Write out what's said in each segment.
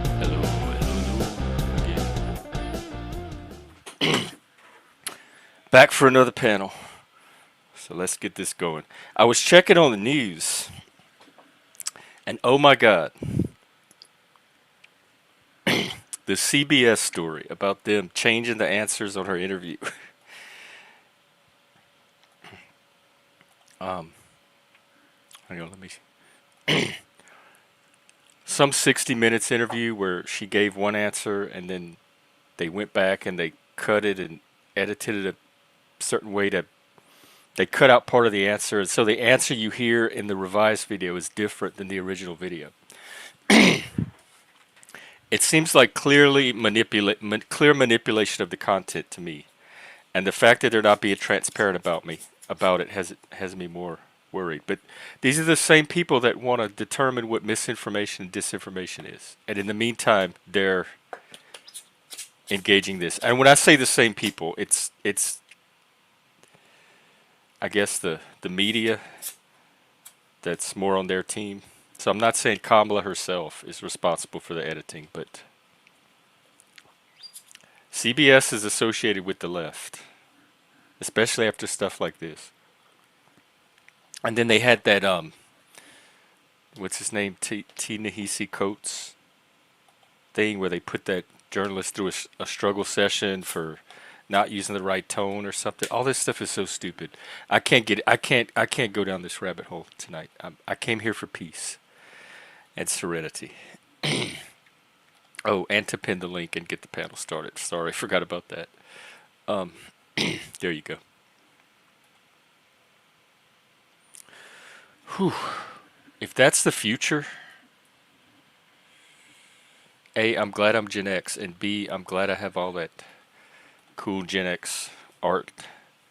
Hello, hello, again. Back for another panel. So let's get this going. I was checking on the news, and oh my God, the CBS story about them changing the answers on her interview. um, Hang on, let me. Some 60 Minutes interview where she gave one answer and then they went back and they cut it and edited it a certain way to. They cut out part of the answer, and so the answer you hear in the revised video is different than the original video. It seems like clear manipulation of the content to me, and the fact that they're not being transparent about it has me more worried. But these are the same people that want to determine what misinformation and disinformation is, and in the meantime, they're engaging this. And when I say the same people, it's I guess the media that's more on their team. So I'm not saying Kamala herself is responsible for the editing, but CBS is associated with the left, especially after stuff like this. And then they had that what's his name, T-Nehisi Coates thing where they put that journalist through a struggle session for not using the right tone or something. All this stuff is so stupid. I can't go down this rabbit hole tonight. I came here for peace and serenity. Oh, and to pin the link and get the panel started. Sorry, forgot about that. There you go. Whew. If that's the future, A, I'm glad I'm Gen X, and B, I'm glad I have all that cool Gen X art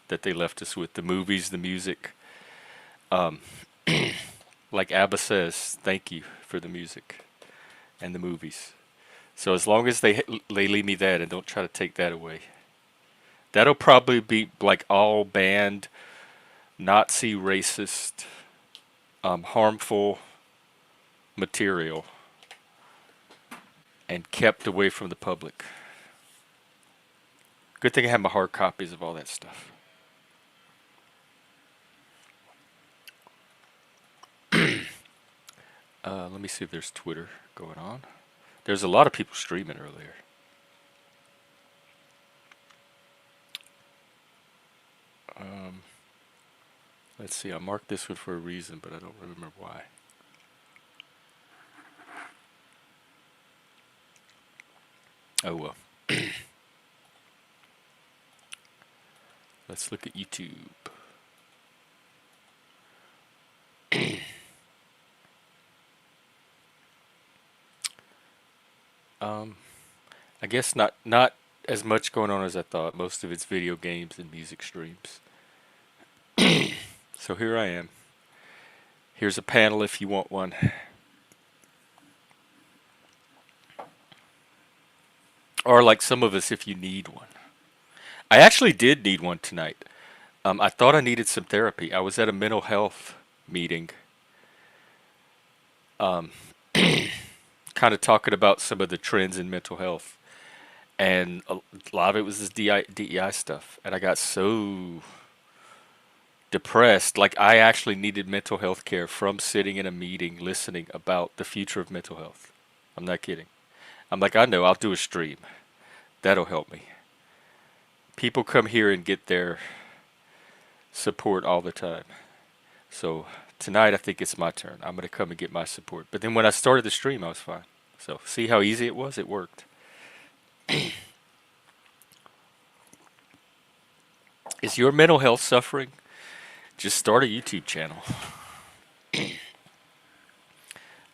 that they left us with, the movies, the music. Um, like ABBA says, thank you for the music and the movies. So as long as they leave me that and don't try to take that away, that'll probably be like all banned, Nazi, racist, harmful material and kept away from the public. Good thing I have my hard copies of all that stuff. Let me see if there's Twitter going on. There's a lot of people streaming earlier. Let's see, I marked this one for a reason, but I don't remember why. Oh well. Let's look at YouTube. I guess not as much going on as I thought. Most of it's video games and music streams. So here I am. Here's a panel if you want one. Or like some of us if you need one. I actually did need one tonight. I thought I needed some therapy. I was at a mental health meeting. Kind of talking about some of the trends in mental health. And a lot of it was this DEI stuff. And I got so depressed. Like I actually needed mental health care from sitting in a meeting listening about the future of mental health. I'm not kidding. I'm like, I know, I'll do a stream. That'll help me. People come here and get their support all the time. So tonight I think it's my turn. I'm going to come and get my support. But then when I started the stream, I was fine. So see how easy it was? It worked. Is your mental health suffering? Just start a YouTube channel.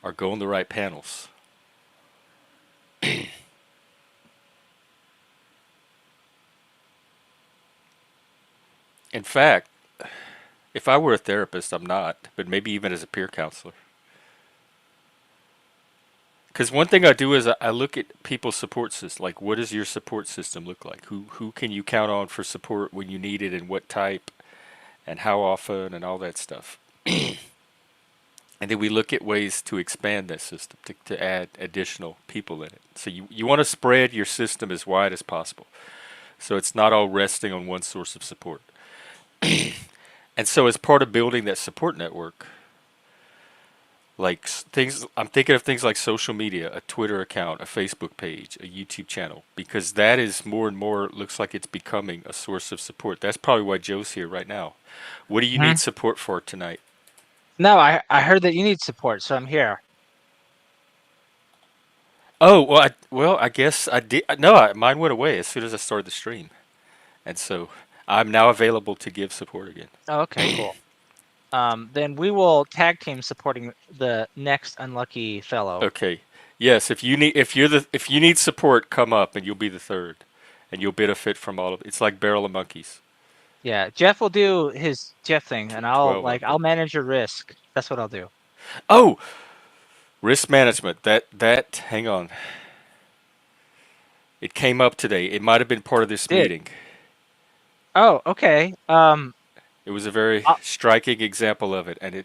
Or go on the right panels. In fact, if I were a therapist, I'm not, but maybe even as a peer counselor. Because one thing I do is I look at people's support system. Like, what does your support system look like? Who can you count on for support when you need it, and what type, and how often, and all that stuff. And then we look at ways to expand that system to add additional people in it. So you want to spread your system as wide as possible. So it's not all resting on one source of support. And so as part of building that support network, like things, I'm thinking of things like social media, a Twitter account, a Facebook page, a YouTube channel, because that is more and more looks like it's becoming a source of support. That's probably why Joe's here right now. What do you Mhm. need support for tonight? No, I heard that you need support, so I'm here. Oh, I guess I did. No, mine went away as soon as I started the stream, and so I'm now available to give support again. Oh, okay, cool. Then we will tag team supporting the next unlucky fellow. Okay. Yes, if you need support, come up and you'll be the third, and you'll benefit from all of it. It's like Barrel of Monkeys. Yeah, Jeff will do his Jeff thing, and I'll 12 of I'll them. manage your risk. That's what I'll do. Oh, risk management. That. Hang on. It came up today. It might have been part of this Did. meeting. Oh, okay. It was a very A, striking example of it, and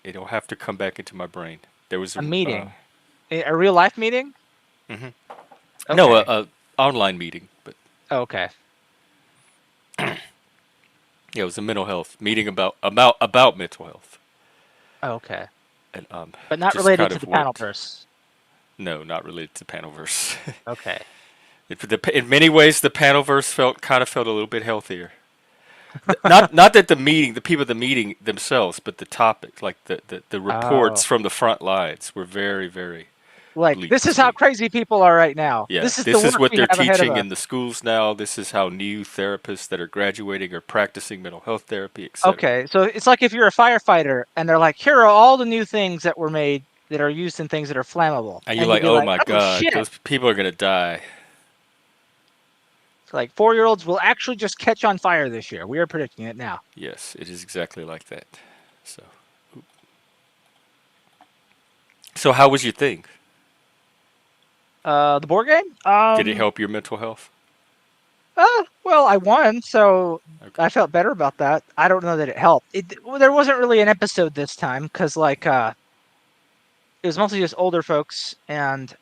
it'll have to come back into my brain. There was a meeting, a real life meeting. mhm. No, Okay. a online meeting, but Okay. yeah, it was a mental health meeting about mental health, Okay. and But not just related kind to of the what. panelverse. No, not related to Panelverse. Okay. In many ways, the Panelverse felt a little bit healthier. Not that the people at the meeting themselves, but the topic, like the reports Oh, from the front lines, were very very like bleak this is to how me. crazy people are right now. Yeah, This is the this is work what we they're have ahead of teaching us. in the schools now. This is how new therapists that are graduating are practicing mental health therapy, etc. Okay, so it's like if you're a firefighter and they're like, here are all the new things that were made that are used in things that are flammable, And you're and you'd like, be oh like, my oh God, shit! those people are gonna die. It's like 4-year-olds will actually just catch on fire this year. We are predicting it now. Yes, it is exactly like that. So, so how was your thing? The board game? Did it help your mental health? Well, I won, so Okay. I felt better about that. I don't know that it helped. There wasn't really an episode this time because, like, it was mostly just older folks and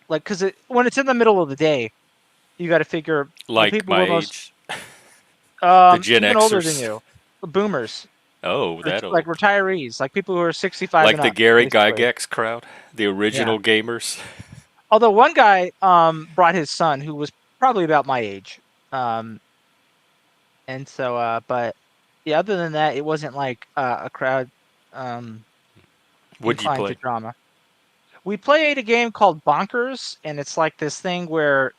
like, because when it's in the middle of the day, you got to figure the Like people my who are most age, the Gen even older than Xers. you, boomers, Oh, that like old. retirees, like people who are 65 Like and the up, Gary basically. Gygax crowd, the Yeah. original gamers. Although one guy brought his son who was probably about my age. Um and so but yeah, other than that, it wasn't like a crowd um What'd you inclined to play? drama. We played a game called Bonkers, and it's like this thing where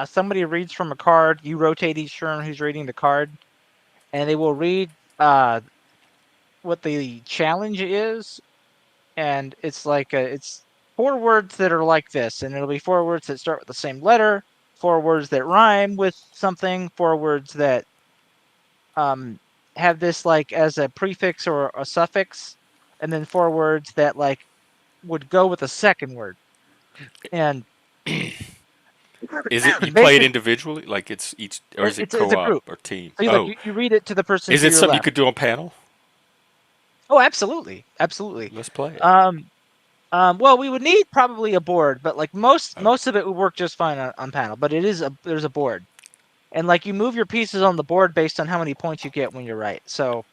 somebody reads from a card, you rotate each turn who's reading the card, and they will read uh what the challenge is, and it's like it's 4 words that are like this, and it'll be 4 words that start with the same letter, 4 words that rhyme with something, 4 words that um have this like as a prefix or a suffix, and then 4 words that like would go with a second word. And Is it you play it basic, individually, like it's each, or is it it's a co-op group. or team? So you like Oh, you read it to the person is to it your something you left. could do on panel? Oh, absolutely, absolutely. Let's play it. Um, well, we would need probably a board, but like most Oh, most of it would work just fine on panel. But there's a board, and like you move your pieces on the board based on how many points you get when you're right. So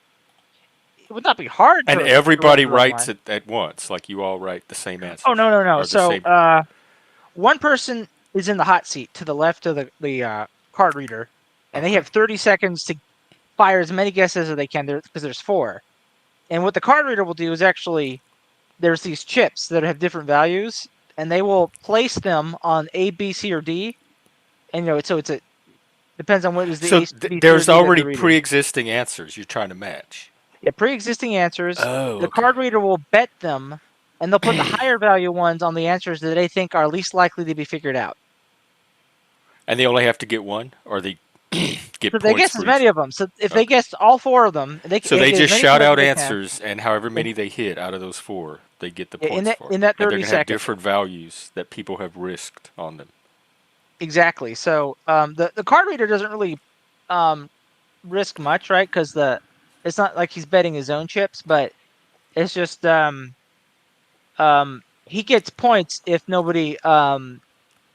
it would not be hard and to run everybody through on writes one. it at once, like you all write the same Oh, answers no, no, no. or the So same. one person is in the hot seat to the left of the card reader, and they Okay. have 30 seconds to fire as many guesses as they can there because there's four. And what the card reader will do is actually there's these chips that have different values, and they will place them on A, B, C, or D. And so it's a depends on what is the So A, B, C, or there's D that they're already reading. pre-existing answers you're trying to match. Yeah, pre-existing answers. Oh, The okay. card reader will bet them, and they'll put the higher value ones on the answers that they think are least likely to be figured out. And they only have to get one, or they get So they points guess as for each many one. of them. So if they Okay. guessed all four of them, So they they get as just many shout points as out they can answers, and however in many they hit out of those four, they get the in points that for. in that And they're 30 going to have seconds. different values that people have risked on them. Exactly. So the card reader doesn't really um risk much, right? Because the it's not like he's betting his own chips, but it's just he gets points if nobody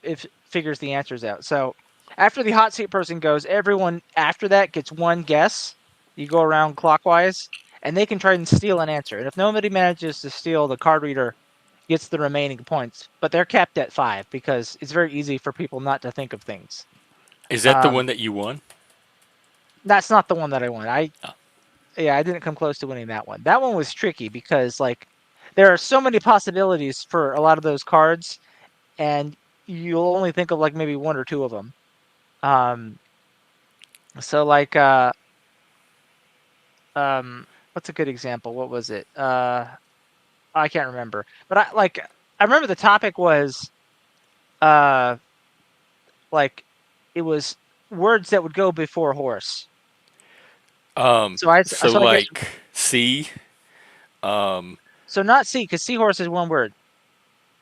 if figures the answers out. So after the hot seat person goes, everyone after that gets one guess. You go around clockwise, and they can try and steal an answer. And if nobody manages to steal, the card reader gets the remaining points. But they're capped at 5 because it's very easy for people not to think of things. Is that the Um, one that you won? that's not the one that I won. Oh. I didn't come close to winning that one. That one was tricky because like there are so many possibilities for a lot of those cards, and you'll only think of like maybe one or two of them. Um, so like what's a good example? What was it? I can't remember. But I remember the topic was uh like it was words that would go before horse. So So I guess like C. Um, so not sea because seahorse is one word.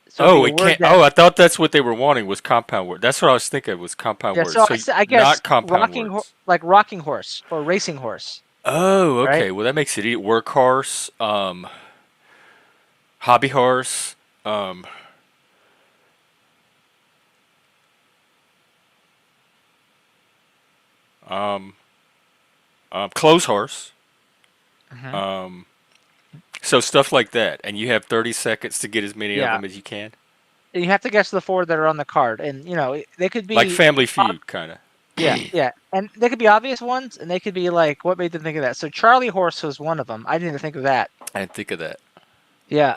So it'd be oh, a it word can't. that Oh, I thought that's what they were wanting was compound word. That's what I was thinking was compound yeah. words. So So I guess not compound words. like rocking horse or racing horse, Oh, right? okay. Well, that makes it easy. Workhorse, hobby horse, um, um, clothes horse. Hmm. Um, so stuff like that, and you have 30 seconds to get as many of Yeah, them as you can, you have to guess the four that are on the card, and they could like be Family ob- Feud, kind of. yeah, yeah, and they could be obvious ones, and they could be like what made them think of that. So Charlie Horse was one of them. I didn't even think of that. I didn't think of that. Yeah,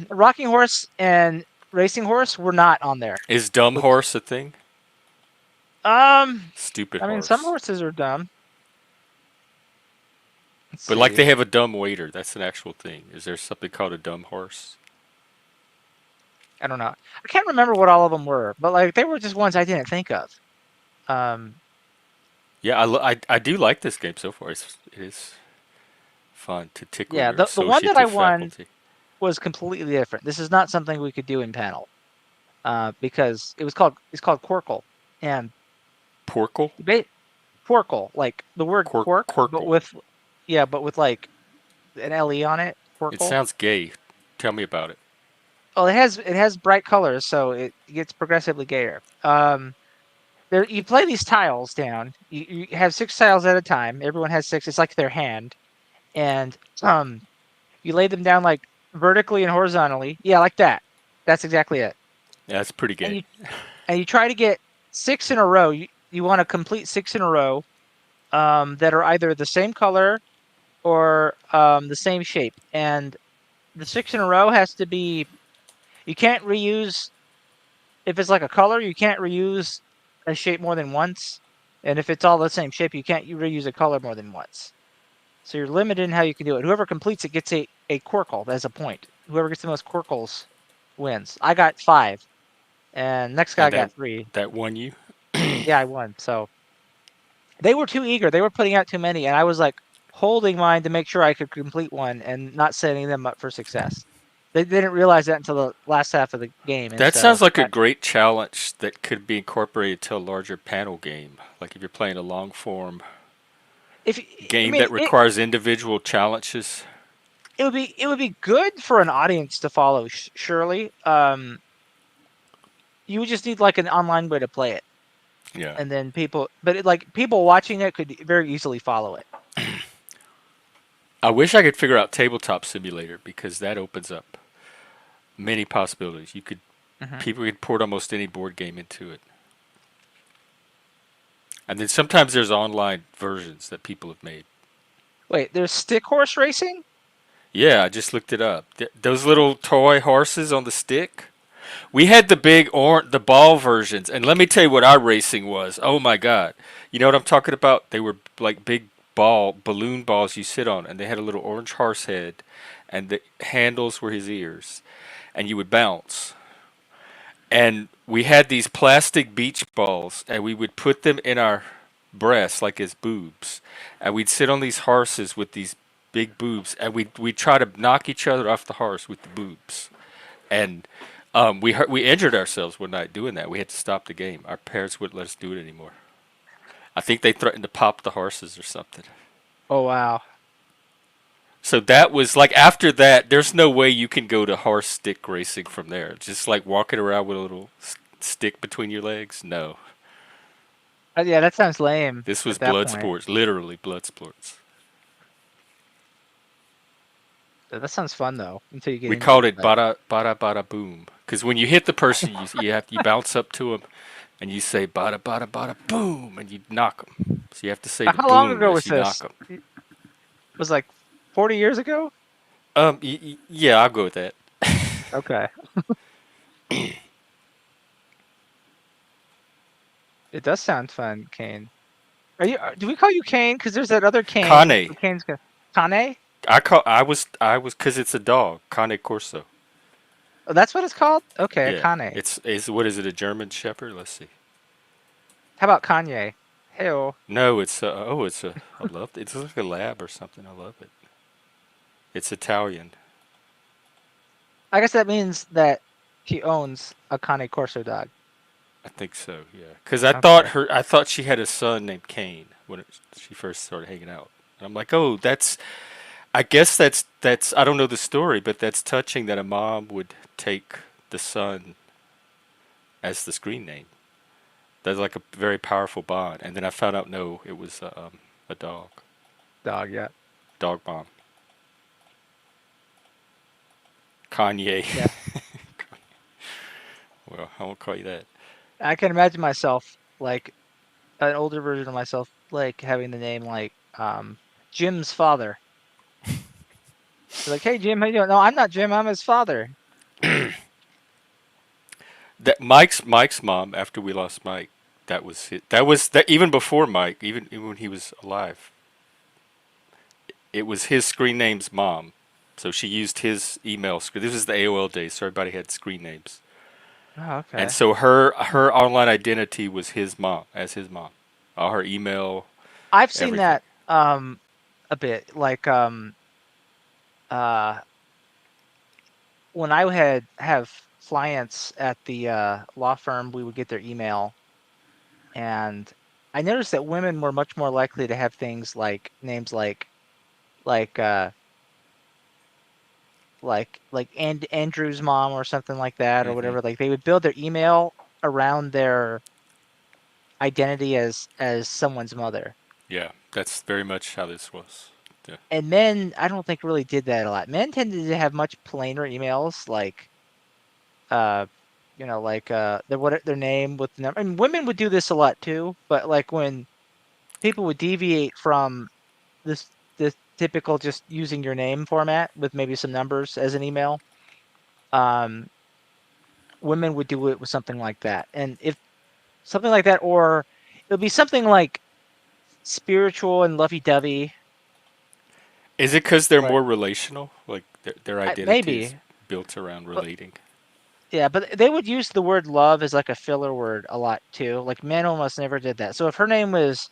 Rocking Horse and Racing Horse were not on there. Is dumb Which horse a thing? um, Stupid I mean, some horse. horses are dumb. Let's But like see. they have a dumb waiter. That's an actual thing. Is there something called a dumb horse? I don't know. I can't remember what all of them were, but like they were just ones I didn't think of. Um, Yeah, I do like this game so far. It is fun to tickle yeah, your the one that I associative won faculty. was completely different. This is not something we could do in panel, because it's called Quirkle, and Porkle? ba- Quirkle, like the word quark, but Quirkle. with yeah, but with like an le on it. It Quirkle. sounds gay. Tell me about it. Well, it has bright colors, so it gets progressively gayer. There you play these tiles down. You have 6 tiles at a time. Everyone has 6. It's like their hand, and you lay them down like vertically and horizontally. Yeah, like that. That's exactly it. Yeah, that's pretty And gay. you try to get 6 in a row. You want to complete 6 in a row that are either the same color or the same shape. And the 6 in a row has to be. You can't reuse if it's like a color. You can't reuse a shape more than once. And if it's all the same shape, you can't reuse a color more than once. So you're limited in how you can do it. Whoever completes it gets a Quirkle as a point. Whoever gets the most Quirkles wins. I got 5, and next guy And got 3. that won you. Yeah, I won. So they were too eager. They were putting out too many, and I was like holding mine to make sure I could complete one and not setting them up for success. They didn't realize that until the last half of the game, and That so sounds like a that great challenge that could be incorporated to a larger panel game. Like if you're playing a long form if I game mean that requires individual challenges. it would be good for an audience to follow. Surely, you would just need like an online way to play it. Yeah. And then like people watching it could very easily follow it. I wish I could figure out Tabletop Simulator because that opens up many possibilities. Hmm. People could port almost any board game into it. And then sometimes there's online versions that people have made. Wait, there's stick horse racing? Yeah, I just looked it up. Those little toy horses on the stick. We had the the ball versions, and let me tell you what our racing was. Oh my god! You know what I'm talking about? They were like big balloon balls you sit on, and they had a little orange horse head, and the handles were his ears, and you would bounce. And we had these plastic beach balls, and we would put them in our breasts, like his boobs, and we'd sit on these horses with these big boobs, and we'd try to knock each other off the horse with the boobs, and we injured ourselves one night doing that. We had to stop the game. Our parents wouldn't let us do it anymore. I think they threatened to pop the horses or something. Oh wow. So that was like after that, there's no way you can go to horse stick racing from there. Just like walking around with a little stick between your legs. No, Yeah, that sounds lame this was at that blood point. sports, literally blood sports. That sounds fun though, until you get We injured. called it But bada bada bada boom because when you hit the person, you bounce up to them and you say bada bada bada boom and you knock them. So you have to say the how long boom ago as was you knock this? them. It was like 40 years ago. Yeah, I'll go with that. Okay, it does sound fun, Kane. Are you? Do we call you Kane? Because there's that other Kane. Kane. Kane's Kane. I was because it's a dog. Cane Corso. Oh, that's what it's called. Okay, Yeah, Kane. it's is what is it? A German Shepherd? Let's see. How about Kanye? Hey, No, it's a I love it. It's like a lab or something. I love it. It's Italian. I guess that means that he owns a Cane Corso dog. I think so. Yeah, because Okay. I thought she had a son named Kane when she first started hanging out. And I'm like, oh, that's. I guess that's. I don't know the story, but that's touching that a mom would take the son as the screen name. That's like a very powerful bond. And then I found out no, it was a dog, Dog, yeah. dog mom. Kanye. Yeah. Well, I won't call you that. I can imagine myself like an older version of myself like having the name like Jim's father. Be like, hey Jim, how you doing? No, I'm not Jim, I'm his father. That Mike's mom after we lost Mike. That was that even before Mike, even when he was alive. It was his screen name's mom. So she used his email screen. This was the AOL days, so everybody had screen names. Oh, And okay. so her online identity was his mom, as his mom. All her email, I've seen everything. that a bit. Like uh when I had have clients at the law firm, we would get their email, and I noticed that women were much more likely to have things like names like uh like Andrew's mom or something like that or Hmm. whatever. Like they would build their email around their identity as someone's mother. Yeah, that's very much how this was. Yeah. And men, I don't think really did that a lot. Men tended to have much plainer emails, like uh, like their name with the number. I mean, women would do this a lot too, but like when people would deviate from this this typical just using your name format with maybe some numbers as an email, um, women would do it with something like that. And if something like that, or it would be something like spiritual and lovey-dovey, Is it because they're like more relational? Like their identity is maybe, built around but relating? yeah, but they would use the word love as like a filler word a lot too. Like men almost never did that. So if her name was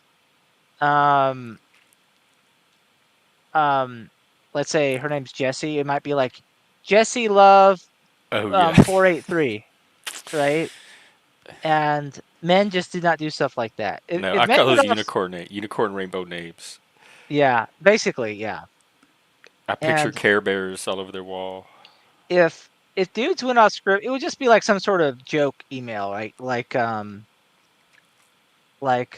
um um let's say her name's Jessie, it might be like Jessie Love Oh yeah. 483, right? And men just did not do stuff like that. No, If I men call would those also, unicorn rainbow names. yeah, basically, yeah. I picture And Care Bears all over their wall. if dudes went off script, it would just be like some sort of joke email, right? Like like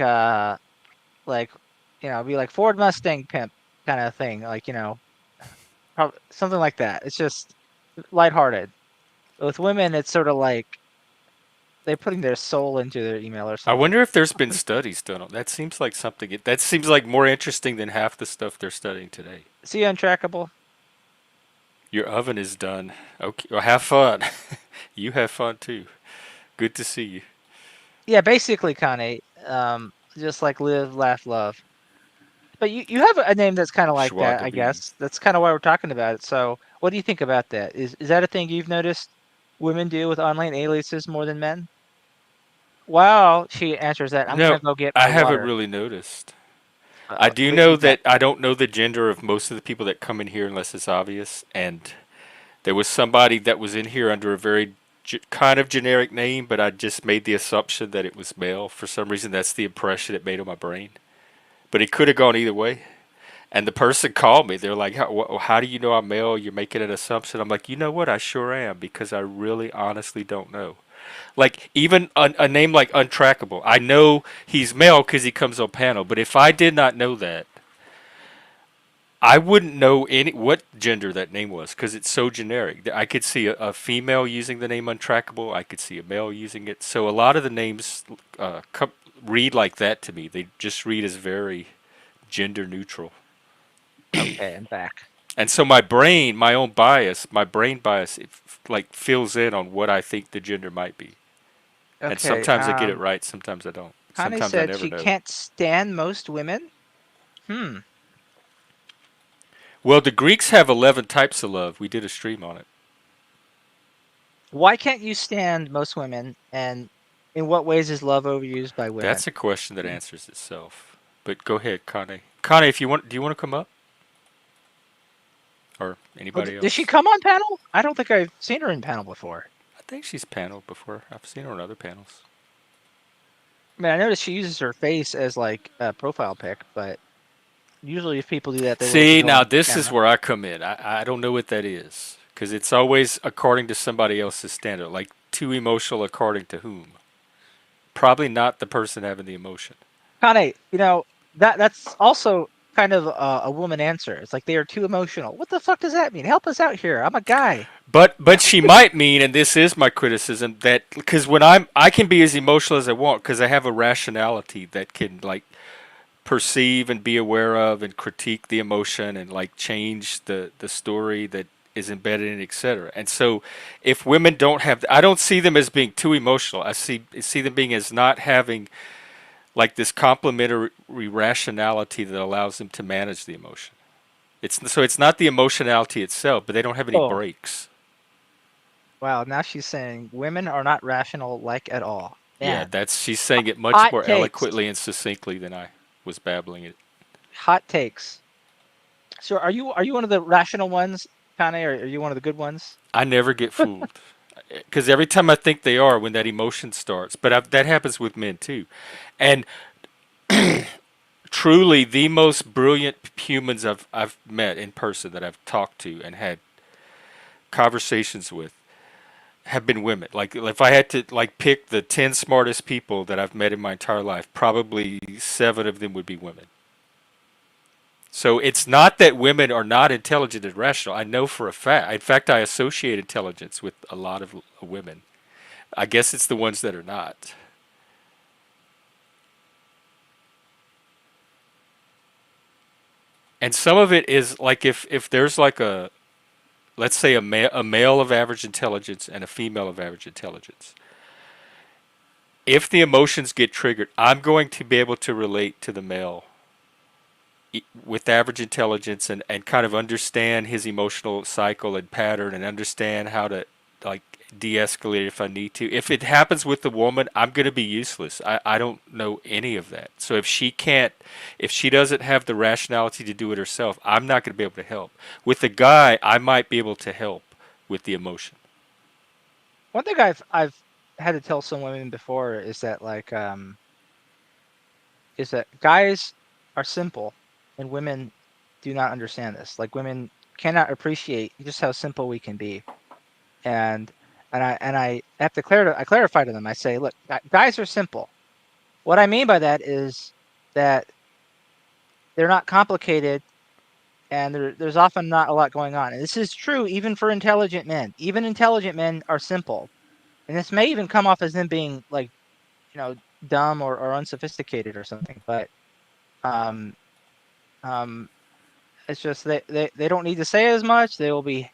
be like Ford Mustang pimp kind of thing, like probably something like that. It's just lighthearted. With women, it's sort of like they're putting their soul into their email or I something. wonder if there's been studies done on that. Seems like something that seems like more interesting than half the stuff they're studying today. See, untrackable. Your oven is done. Okay, well, have fun. You have fun too. Good to see you. Yeah, basically, Kanye. Just like live, laugh, love. But you have a name that's kind of like that, I Schwagaboom. guess. That's kind of why we're talking about it. So, what do you think about that? Is that a thing you've noticed women do with online aliases more than men? While she answers that, I'm No, gonna go get I my haven't water. really noticed. I do Wait till know you get back. that I don't know the gender of most of the people that come in here unless it's obvious. And there was somebody that was in here under a very kind of generic name, but I just made the assumption that it was male. For some reason, that's the impression it made on my brain. But it could have gone either way. And the person called me. They're like, how do you know I'm male? You're making an assumption. I'm like, you know what? I sure am because I really honestly don't know. Like even a name like Untrackable, I know he's male because he comes on panel. But if I did not know that, I wouldn't know any what gender that name was because it's so generic. I could see a female using the name Untrackable. I could see a male using it. So a lot of the names read like that to me. They just read as very gender neutral. Okay, I'm back. And so my brain, my own bias, my brain bias, like fills in on what I think the gender might be. And Okay, sometimes I get it right, sometimes I don't. Connie Sometimes I said never she know. can't stand most women. Hmm. Well, the Greeks have 11 types of love. We did a stream on it. Why can't you stand most women? And in what ways is love overused by women? That's a question that answers itself. But go ahead, Connie. Connie, if you want, do you want to come up or Oh, anybody did she else? come on panel? I don't think I've seen her in panel before. I think she's paneled before. I've seen her on other panels. I mean, I noticed she uses her face as like a profile pic, but usually if people do that, they will See, go now on this is camera. where I come in. I don't know what that is because it's always according to somebody else's standard. Like too emotional according to whom? Probably not the person having the emotion. Kane, that's also kind of a woman answer. It's like they are too emotional. What the fuck does that mean? Help us out here. I'm a guy. But she might mean, and this is my criticism, that because when I can be as emotional as I want because I have a rationality that can like perceive and be aware of and critique the emotion and like change the story that is embedded in it, etc. And so if women don't have, I don't see them as being too emotional. I see them being as not having like this complementary rationality that allows them to manage the emotion. It's not the emotionality itself, but they don't have any Oh, breaks. wow. Now she's saying women are not rational like at all. Yeah, Man, that's she's saying it much hot more takes. eloquently and succinctly than I was babbling it. Hot takes. So are you one of the rational ones, Kane, or are you one of the good ones? I never get fooled because every time I think they are, when that emotion starts, but that happens with men too, and truly the most brilliant humans I've met in person that I've talked to and had conversations with have been women. Like if I had to like pick the 10 smartest people that I've met in my entire life, probably 7 of them would be women. So it's not that women are not intelligent and rational. I know for a fact. In fact, I associate intelligence with a lot of women. I guess it's the ones that are not. And some of it is like if there's like a, let's say a male of average intelligence and a female of average intelligence. If the emotions get triggered, I'm going to be able to relate to the male with average intelligence and kind of understand his emotional cycle and pattern and understand how to like de-escalate if I need to. If it happens with the woman, I'm going to be useless. I don't know any of that. So if she doesn't have the rationality to do it herself, I'm not going to be able to help. With the guy, I might be able to help with the emotion. One thing I've had to tell some women before is that guys are simple and women do not understand this. Like women cannot appreciate just how simple we can be. And I have to clarify to them. I say, look, guys are simple. What I mean by that is that they're not complicated and there's often not a lot going on. And this is true even for intelligent men. Even intelligent men are simple. And this may even come off as them being like, you know, dumb or unsophisticated or something. But um, um, it's just they don't need to say as much. They will be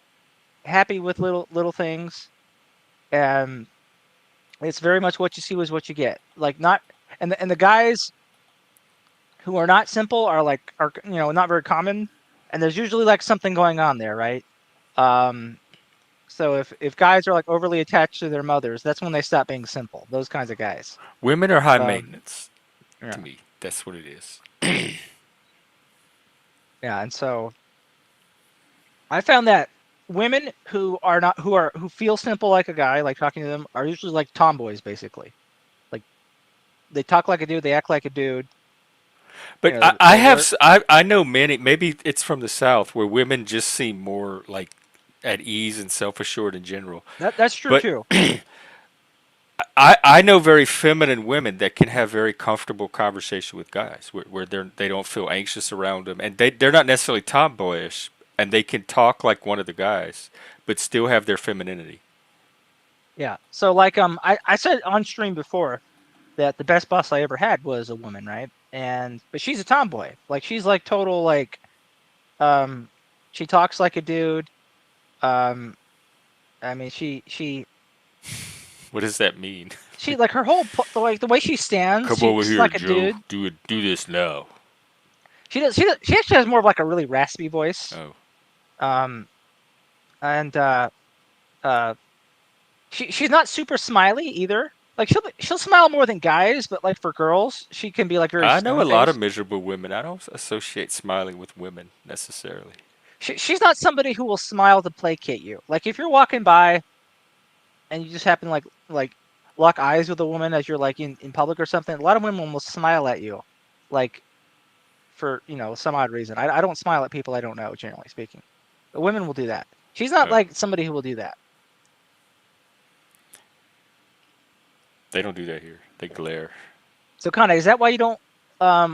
happy with little things. And it's very much what you see is what you get. Like not and the guys who are not simple are not very common. And there's usually like something going on there, right? Um, So if guys are like overly attached to their mothers, that's when they stop being simple. Those kinds of guys. Women are high Um, maintenance to yeah, me. That's what it is. yeah, and so I found that women who are not who feel simple like a guy, like talking to them, are usually like tomboys, basically. Like they talk like a dude, they act like a dude. You But know, I they have wear. I know many. Maybe it's from the South where women just seem more like at ease and self assured in general. That's true But too. I know very feminine women that can have very comfortable conversation with guys where they don't feel anxious around them, and they're not necessarily tomboyish, and they can talk like one of the guys, but still have their femininity. Yeah. So like I said on stream before that the best boss I ever had was a woman, right? And but she's a tomboy. Like she's like total like um she talks like a dude. Um I mean What does that mean? she like her whole like the way she stands, Come she's over here, like a Joe. dude. Do this now. She actually has more of like a really raspy voice. Oh, Um and uh she's not super smiley either. Like she'll smile more than guys, but like for girls, she can be like very I know a stone lot of faced. miserable women. I don't associate smiling with women necessarily. She's not somebody who will smile to placate you. Like if you're walking by and you just happen like lock eyes with a woman as you're like in public or something, a lot of women will smile at you, like for some odd reason. I don't smile at people I don't know, generally speaking, but women will do that. She's not Oh, like somebody who will do that. they don't do that here. They glare. So Kana, is that why you don't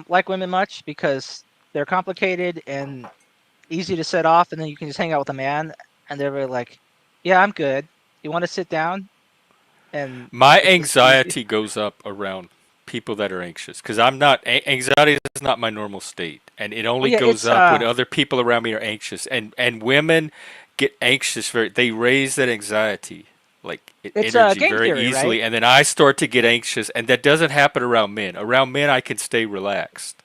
like women much? Because they're complicated and easy to set off, and then you can just hang out with a man, and they're really like, "Yeah, I'm good. You want to sit down?" And My it's just easy. anxiety goes up around people that are anxious because I'm not. Anxiety is not my normal state, and it Well, only yeah, goes up when other people around me are anxious. And women get anxious very. They raise that anxiety like it's energy game very theory, right? easily, and then I start to get anxious, and that doesn't happen around men. Around men, I can stay relaxed,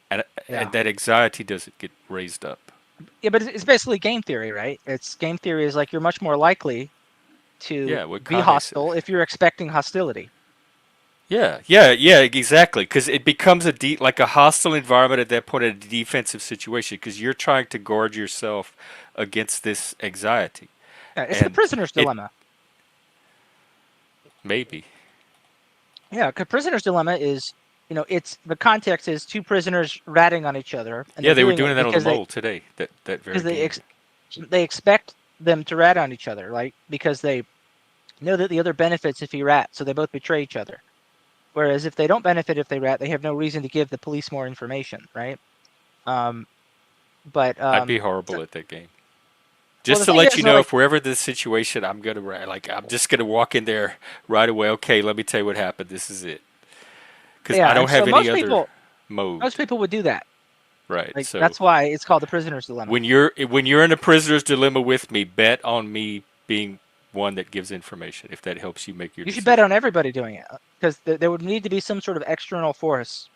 and Yeah, that anxiety doesn't get raised up. yeah, but it's basically game theory, right? It's game theory is like you're much more likely to Yeah, what be Kane said. hostile if you're expecting hostility. Yeah, exactly. Because it becomes like a hostile environment at that point, in a defensive situation, because you're trying to guard yourself against this anxiety, Yeah, it's the and prisoner's it dilemma. maybe. Yeah, because prisoner's dilemma is, it's the context is two prisoners ratting on each other, and they're Yeah, they were doing doing it that on the mole today. That very because game. they expect them to rat on each other, right? Because they know that the other benefits if he rats, so they both betray each other. Whereas if they don't benefit if they rat, they have no reason to give the police more information, right? Um, but I'd be so, horrible at that game. well, Just the to thing let is, you know, if we're ever in this situation, I'm gonna like I'm just gonna walk in there right away. Okay, let me tell you what happened. This is it. Because I yeah, don't and so have any other mode. most people would do that. Right. Like So that's why it's called the prisoner's dilemma. when you're in a prisoner's dilemma with me, bet on me being one that gives information if that helps you make your You should bet decision. on everybody doing it because there would need to be some sort of external force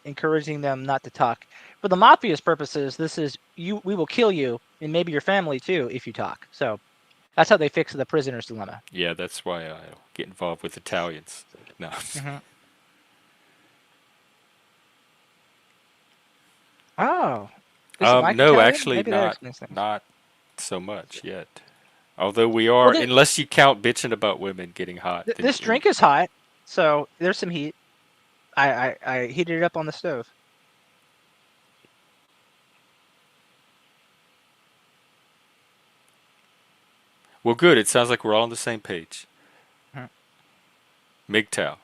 encouraging them not to talk. For the mafia's purposes, this is you. We will kill you and maybe your family too if you talk. So that's how they fix the prisoner's dilemma. Yeah, that's why I get involved with Italians. No. Hmm. Oh, is it Mike No, Italian? actually Maybe that not explains things. not so much yet. Although we Well, are, unless you count bitching about women getting hot, then this drink is hot, so there's some heat. I heated it up on the stove. well, good. It sounds like we're all on the same page. Mhm. MGTOW.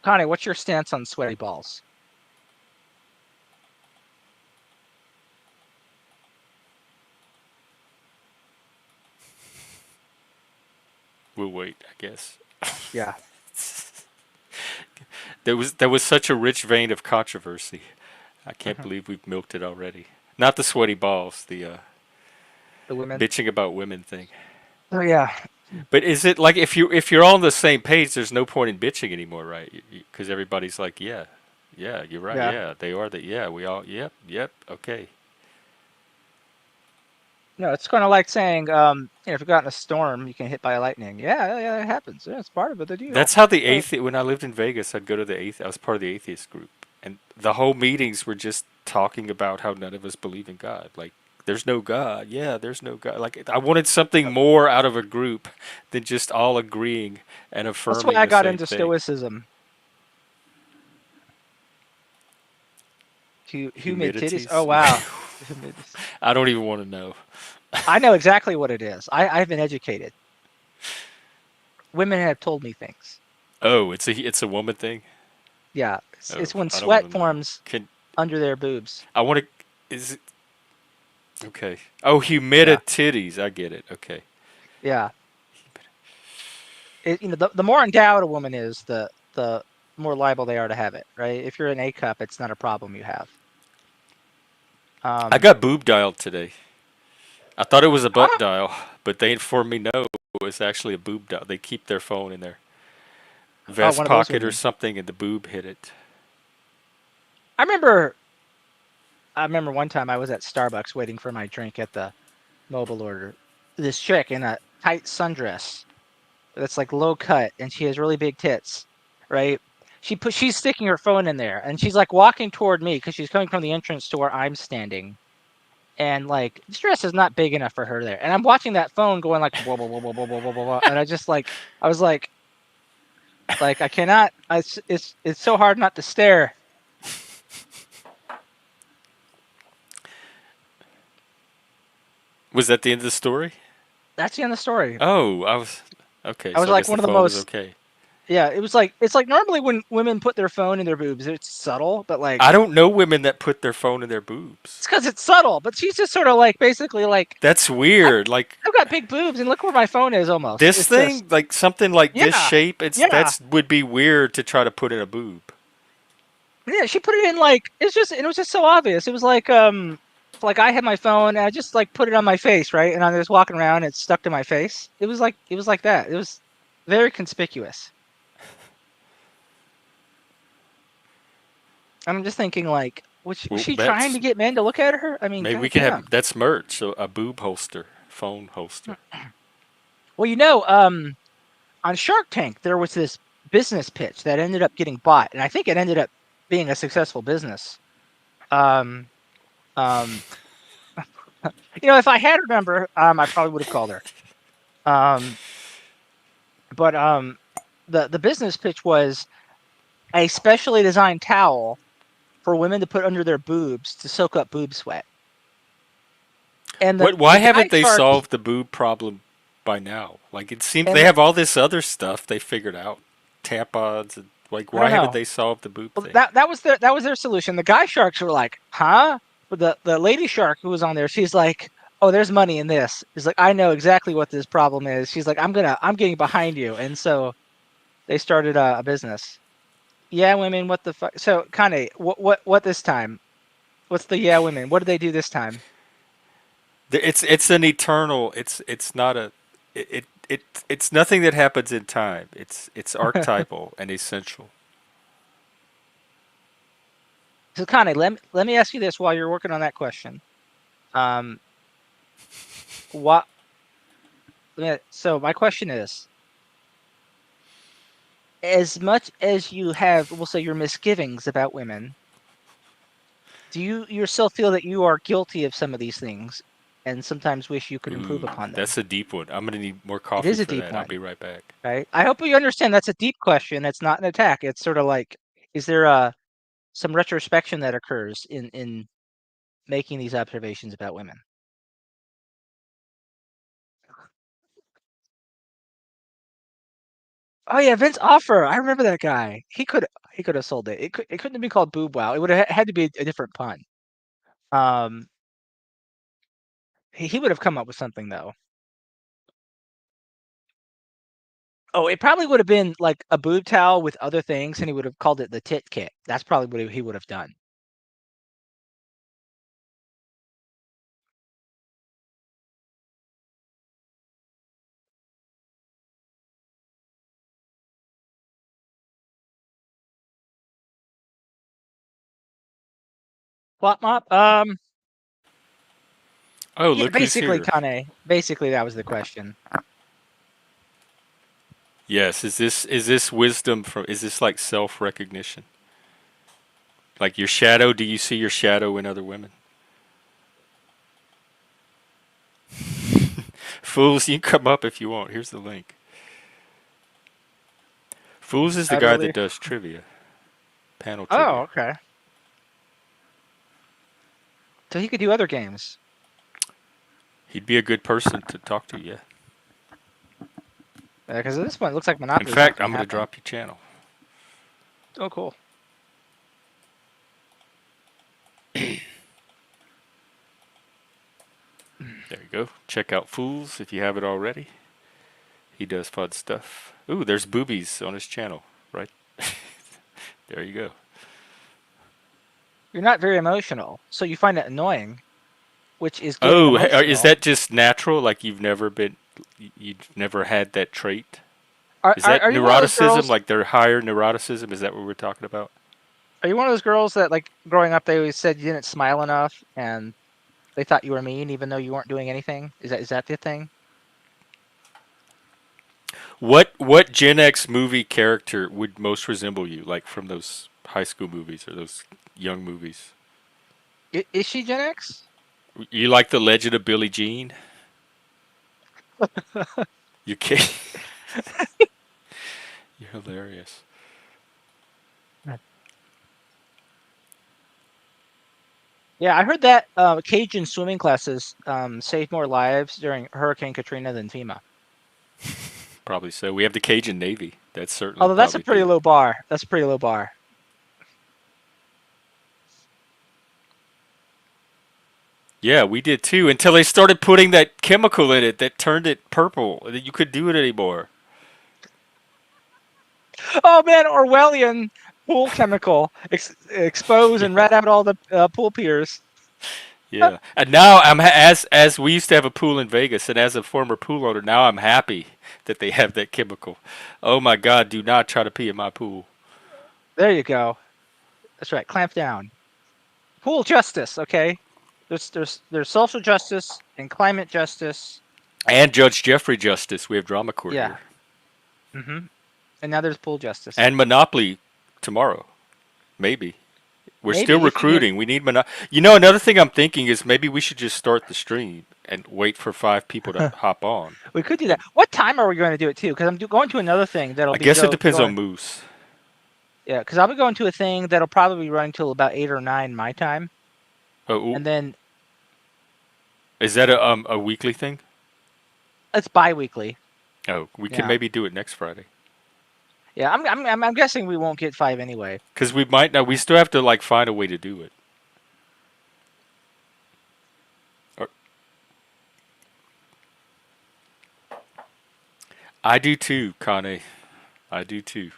Connie, what's your stance on sweaty balls? We'll wait, I guess. Yeah. There was such a rich vein of controversy. I can't Hmm. believe we've milked it already. Not the sweaty balls, the The women. bitching about women thing. Oh yeah. But is it like if you're all on the same page, there's no point in bitching anymore, right? Because everybody's like, yeah. Yeah, you're right. Yeah. Yeah, they are the. Yeah, we all. Yep, yep. Okay. No, it's kind of like saying, if you got in a storm, you can hit by lightning. Yeah, yeah, it happens. Yeah, it's part of the deal. That's how the Right. atheist. When I lived in Vegas, I'd go to the atheist. I was part of the atheist group, and the whole meetings were just talking about how none of us believe in God. Like, there's no God. Yeah, there's no God. Like, I wanted something more out of a group than just all agreeing and That's why affirming I the got same into thing. Stoicism. Humid titties. Oh Humidities. wow. Humid. I don't even want to know. I know exactly what it is. I've been educated. Women have told me things. Oh, it's a woman thing. Yeah, Oh, it's when I don't want sweat to know. forms Can under their boobs. I want to? Is it okay? Oh, Yeah, humidititties. I get it. Okay. yeah. The more endowed a woman is, the more liable they are to have it. Right? If you're an A cup, it's not a problem you have. I Um. got boob dialed today. I thought it was a butt Ah, dial, but they informed me no, it was actually a boob dial. They keep their phone in their oh, vest one of those pocket or women. something, and the boob hit it. I remember. I remember one time I was at Starbucks waiting for my drink at the mobile order. This chick in a tight sundress that's like low cut, and she has really big tits, right? She's sticking her phone in there, and she's like walking toward me because she's coming from the entrance to where I'm standing, and like this dress is not big enough for her there, and I'm watching that phone going like blah blah blah blah blah blah blah, blah, and I was like I cannot. It's so hard not to stare. Was that the end of the story? That's the end of the story. Oh, I was okay. I was So I like guess the one of the phone was most. okay. Yeah, it was like it's like normally when women put their phone in their boobs, it's subtle, but I like don't know women that put their phone in their it's boobs. because it's subtle. But she's just sort of like basically like That's I've weird. Like I've got big boobs and look where my phone is almost. this It's just thing, like something like this yeah, shape. It's yeah, that's would be weird to try to put in a boob. yeah. She put it in like it was just so obvious. It was like I had my phone and I just like put it on my face, right? And I'm just walking around and it's stuck to my face. It was like that. It was very conspicuous. I'm just thinking like was Well, she trying that's to get men to look at her? I mean, maybe we can goddamn. have that's merch. So a boob holster, phone holster. Well, on Shark Tank, there was this business pitch that ended up getting bought, and I think it ended up being a successful business. Um, um, if I had her number, I probably would have called her. Um, but the business pitch was a specially designed towel for women to put under their boobs to soak up boob sweat. And the What? Why the guy haven't they sharks solved the boob problem by now? Like it seems and they have all this other stuff they figured out, tampons, and like I why don't haven't know. they solved the boob Well, thing? that was their solution. The guy sharks were like, "Huh?" But the lady shark who was on there, she's like, "Oh, there's money in this." She's like, "I know exactly what this problem is." She's like, I'm getting behind you," and so they started a business. Yeah, women. What the fuck? So, Kanye, what this time? What's the yeah women? What did they do this time? It's an eternal. It's not a. It's nothing that happens in time. It's archetypal and essential. So, Kanye, let me ask you this while you're working on that question. Um, what? So my question is, as much as you have, we'll say, your misgivings about women, do you yourself feel that you are guilty of some of these things and sometimes wish you could improve Ooh, upon them? that's a deep one. I'm gonna need more It coffee is a for deep that. I'll one, be right back. right? I hope you understand that's a deep question. It's not an attack. It's sort of like, is there some retrospection that occurs in making these observations about women? Oh yeah, Vince Offer. I remember that guy. He could have sold it. It couldn't have been called Boob Wow. It would have had to be a different pun. Um, he would have come up with something though. Oh, it probably would have been like a boob towel with other things, and he would have called it the tit kit. That's probably what he would have done. Flop mop. Oh, Yeah, look who's basically, here. Kane. Basically, that was the question. Yes, is this wisdom from is this like self-recognition? Like your shadow, do you see your shadow in other women? Fools, you can come up if you want. Here's the link. Fools is the guy that Utterly. does trivia, panel Oh, trivia. okay. So he could do other games. He'd be a good person to talk to, yeah. Because at this point, it looks like In Monopoly's not fact, going I'm to going to happen. drop your channel. Oh, cool. There you go. Check out Fools if you haven't already. He does fun stuff. Ooh, there's boobies on his channel, right? There you go. You're not very emotional, so you find it annoying, which is getting Oh, is emotional. that just natural? Like you've never had that trait? Are, Is are that are you one of those neuroticism? girls? Like their higher neuroticism? Is that what we're talking about? Are you one of those girls that, like, growing up, they always said you didn't smile enough, and they thought you were mean, even though you weren't doing anything? Is that the thing? What Gen X movie character would most resemble you? Like from those high school movies or those young movies? Is she Gen X? You like the Legend of Billie Jean? You kidding? You're hilarious. Yeah, I heard that Cajun swimming classes saved more lives during Hurricane Katrina than FEMA. Probably so. We have the Cajun Navy. That's certainly Although that's a probably pretty be. low bar. That's a pretty low bar. Yeah, we did too. Until they started putting that chemical in it that turned it purple, and then you couldn't do it anymore. Oh man, Orwellian pool chemical expose and Yeah, rat out all the pool piers. yeah. And now as we used to have a pool in Vegas, and as a former pool owner, now I'm happy that they have that chemical. Oh my God! Do not try to pee in my pool. There you go. That's right. Clamp down. Pool justice. Okay. There's social justice and climate justice. And Judge Jeffrey Justice, we have drama court Yeah. here. And now there's pool justice. And Monopoly tomorrow, maybe. We're still Maybe if you can. recruiting. We need You know, another thing I'm thinking is maybe we should just start the stream and wait for 5 people to hop on. We could do that. And What time are we going to do it too? Because going to another thing that'll I be guess it go depends going. on Moose. Yeah, because I'll be going to a thing that'll probably be running till about 8 or 9 my time, Oh, and then is that a weekly thing? it's bi-weekly. Oh, we can Yeah. maybe do it next Friday. Yeah, I'm guessing we won't get 5 anyway. Because we might now. We still have to like find a way to do it. Or, I do too, Kane. I do too.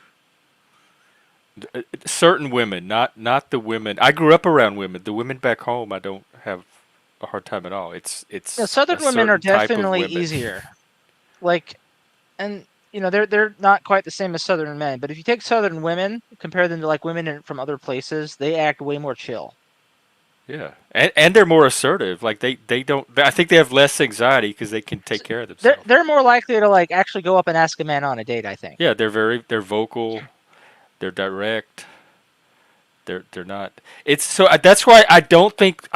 Certain women, not the women. I grew up around women. The women back home, I don't have a hard time at all. Yeah, It's a Southern women are certain type of definitely women. easier. Like, and they're not quite the same as Southern men, but if you take Southern women, compare them to like women from other places, they act way more chill. Yeah, and they're more assertive. Like they don't. I think they have less anxiety because they can take care of They're themselves. they're more likely to like actually go up and ask a man on a date, I think. Yeah, they're vocal. They're direct. They're not. It's so that's why I don't think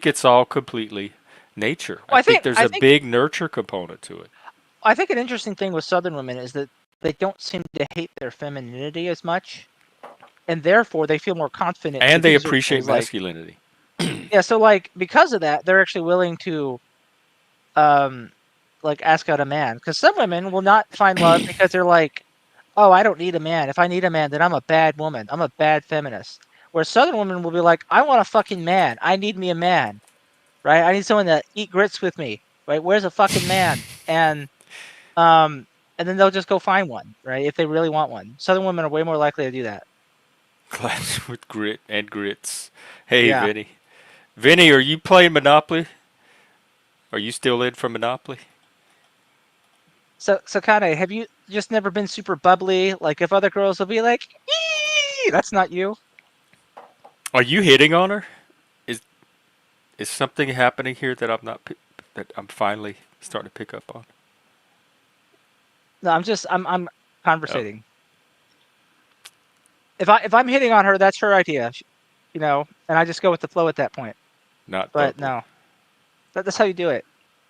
it's all completely nature. I Well, I think think there's I a think big nurture component to it. I think an interesting thing with Southern women is that they don't seem to hate their femininity as much, and therefore they feel more confident to And they do certain appreciate things. Like, masculinity. yeah, so like because of that, they're actually willing to um like ask out a man. Because some women will not find love because they're like, oh, I don't need a man. If I need a man, then I'm a bad woman. I'm a bad feminist. Where Southern women will be like, I want a fucking man. I need me a man, right? I need someone to eat grits with me, right? Where's a fucking man? Um, and then they'll just go find one, right? If they really want one. Southern women are way more likely to do that. Glass with grit and grits. Hey, Yeah. Vinny. Vinny, are you playing Monopoly? Are you still in for Monopoly? So Kane, have you just never been super bubbly? Like if other girls will be like, that's not you. Are you hitting on her? Is something happening here that I'm not that I'm finally starting to pick up on? No, I'm Oh, conversating. If I'm hitting on her, that's her idea, and I just go with the flow at that point. not But bubbly. no, that's how you do it.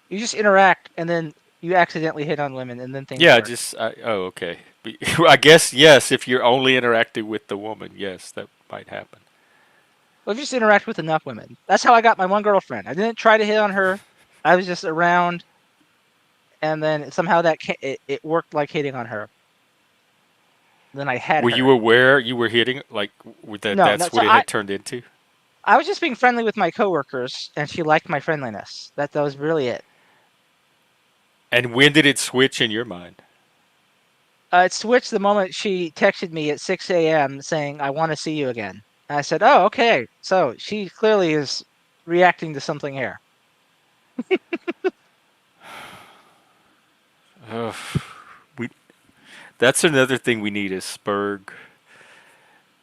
You just interact, and then you accidentally hit on women, and then things Yeah, work. just oh, okay. I guess yes. If you're only interacting with the woman, yes, that might happen. Well, just interact with enough women. That's how I got my one girlfriend. I didn't try to hit on her. I was just around, and then somehow it worked like hitting on her. Then I had Were you her. aware you were hitting like that? No, no. That's So what it I had turned into. I was just being friendly with my coworkers, and she liked my friendliness. That was really it. And when did it switch in your mind? It switched the moment she texted me at 6 a.m. saying, "I want to see you again." And I said, "Oh, okay." So she clearly is reacting to something here. Ugh. We That's another thing we need is Spurg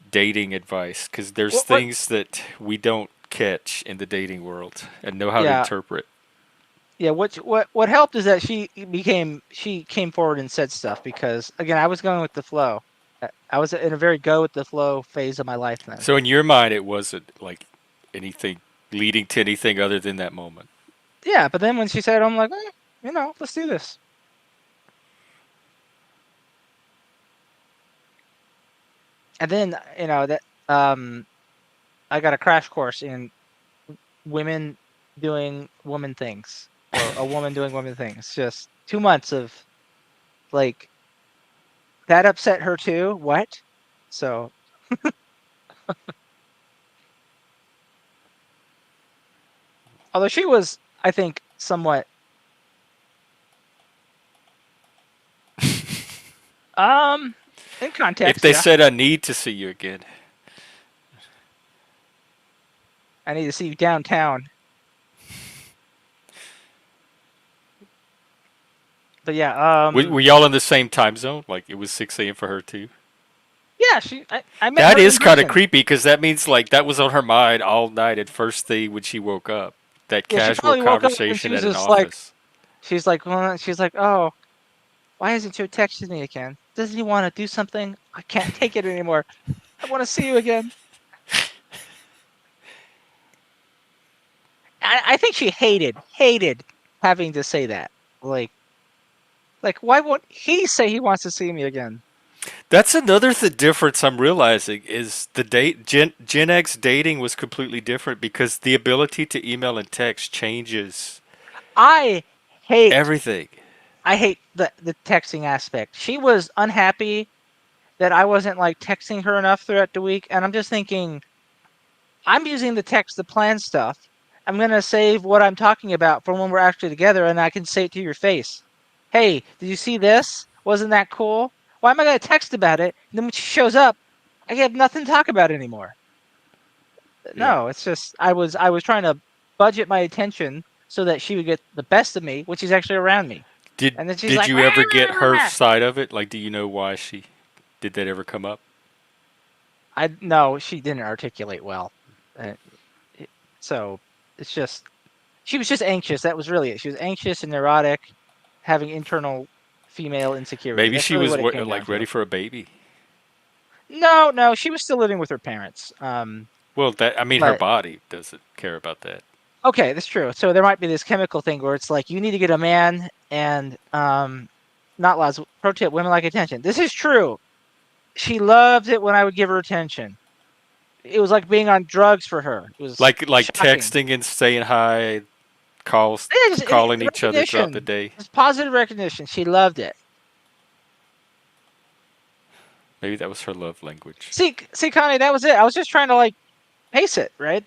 dating advice because there's What? things that we don't catch in the dating world and know how to Yeah, interpret. yeah. What helped is that she came forward and said stuff because again I was going with the flow. I was in a very go with the flow phase of my life then. So in your mind, it wasn't like anything leading to anything other than that moment. Yeah, but then when she said, I'm like, let's do this. And then that I got a crash course in women doing woman things or a woman doing woman things. Just 2 months of like that upset her too. What? So although she was, I think, somewhat um in If context, they yeah. said I need to see you again, I need to see you downtown. But yeah, were y'all in the same time zone? Like it was 6 a.m. for her too. yeah, I met That her in is kind of person. creepy because that means like that was on her mind all night at first thing when she woke up. That Yeah, she casual probably woke up and she conversation was at an just like office. she's like, "Oh, why isn't Joe texting me again? Doesn't he want to do something? I can't take it anymore. I want to see you again." I think she hated having to say that. Like, why won't he say he wants to see me again? That's another difference I'm realizing is the Gen X dating was completely different because the ability to email and text changes I hate, everything. I hate the texting aspect. She was unhappy that I wasn't like texting her enough throughout the week, and I'm just thinking, I'm using the text to plan stuff. I'm gonna save what I'm talking about for when we're actually together, and I can say it to your face. Hey, did you see this? Wasn't that cool? Why am I gonna text about it? And then when she shows up, I have nothing to talk about anymore. Yeah. No, it's just I was trying to budget my attention so that she would get the best of me when she's actually around me. Did And then she's did like, you ever get her side of it? Like, do you know why she did that ever come up? I no, she didn't articulate well. Uh, so it's just she was just anxious. That was really it. She was anxious and neurotic, having internal female insecurity. Maybe That's she really was what it came down like to. ready for a baby. No, no, she was still living with her parents. Well, that I mean, her But body doesn't care about that. okay, that's true. So there might be this chemical thing where it's like you need to get a man and not laws. Pro tip: women like attention. This is true. She loved it when I would give her attention. It was like being on drugs for her. It was Like shocking. texting and saying hi, calling each other throughout the Recognition. day. It's positive recognition. She loved it. Maybe that was her love language. See, Connie, that was it. I was just trying to like pace it, right?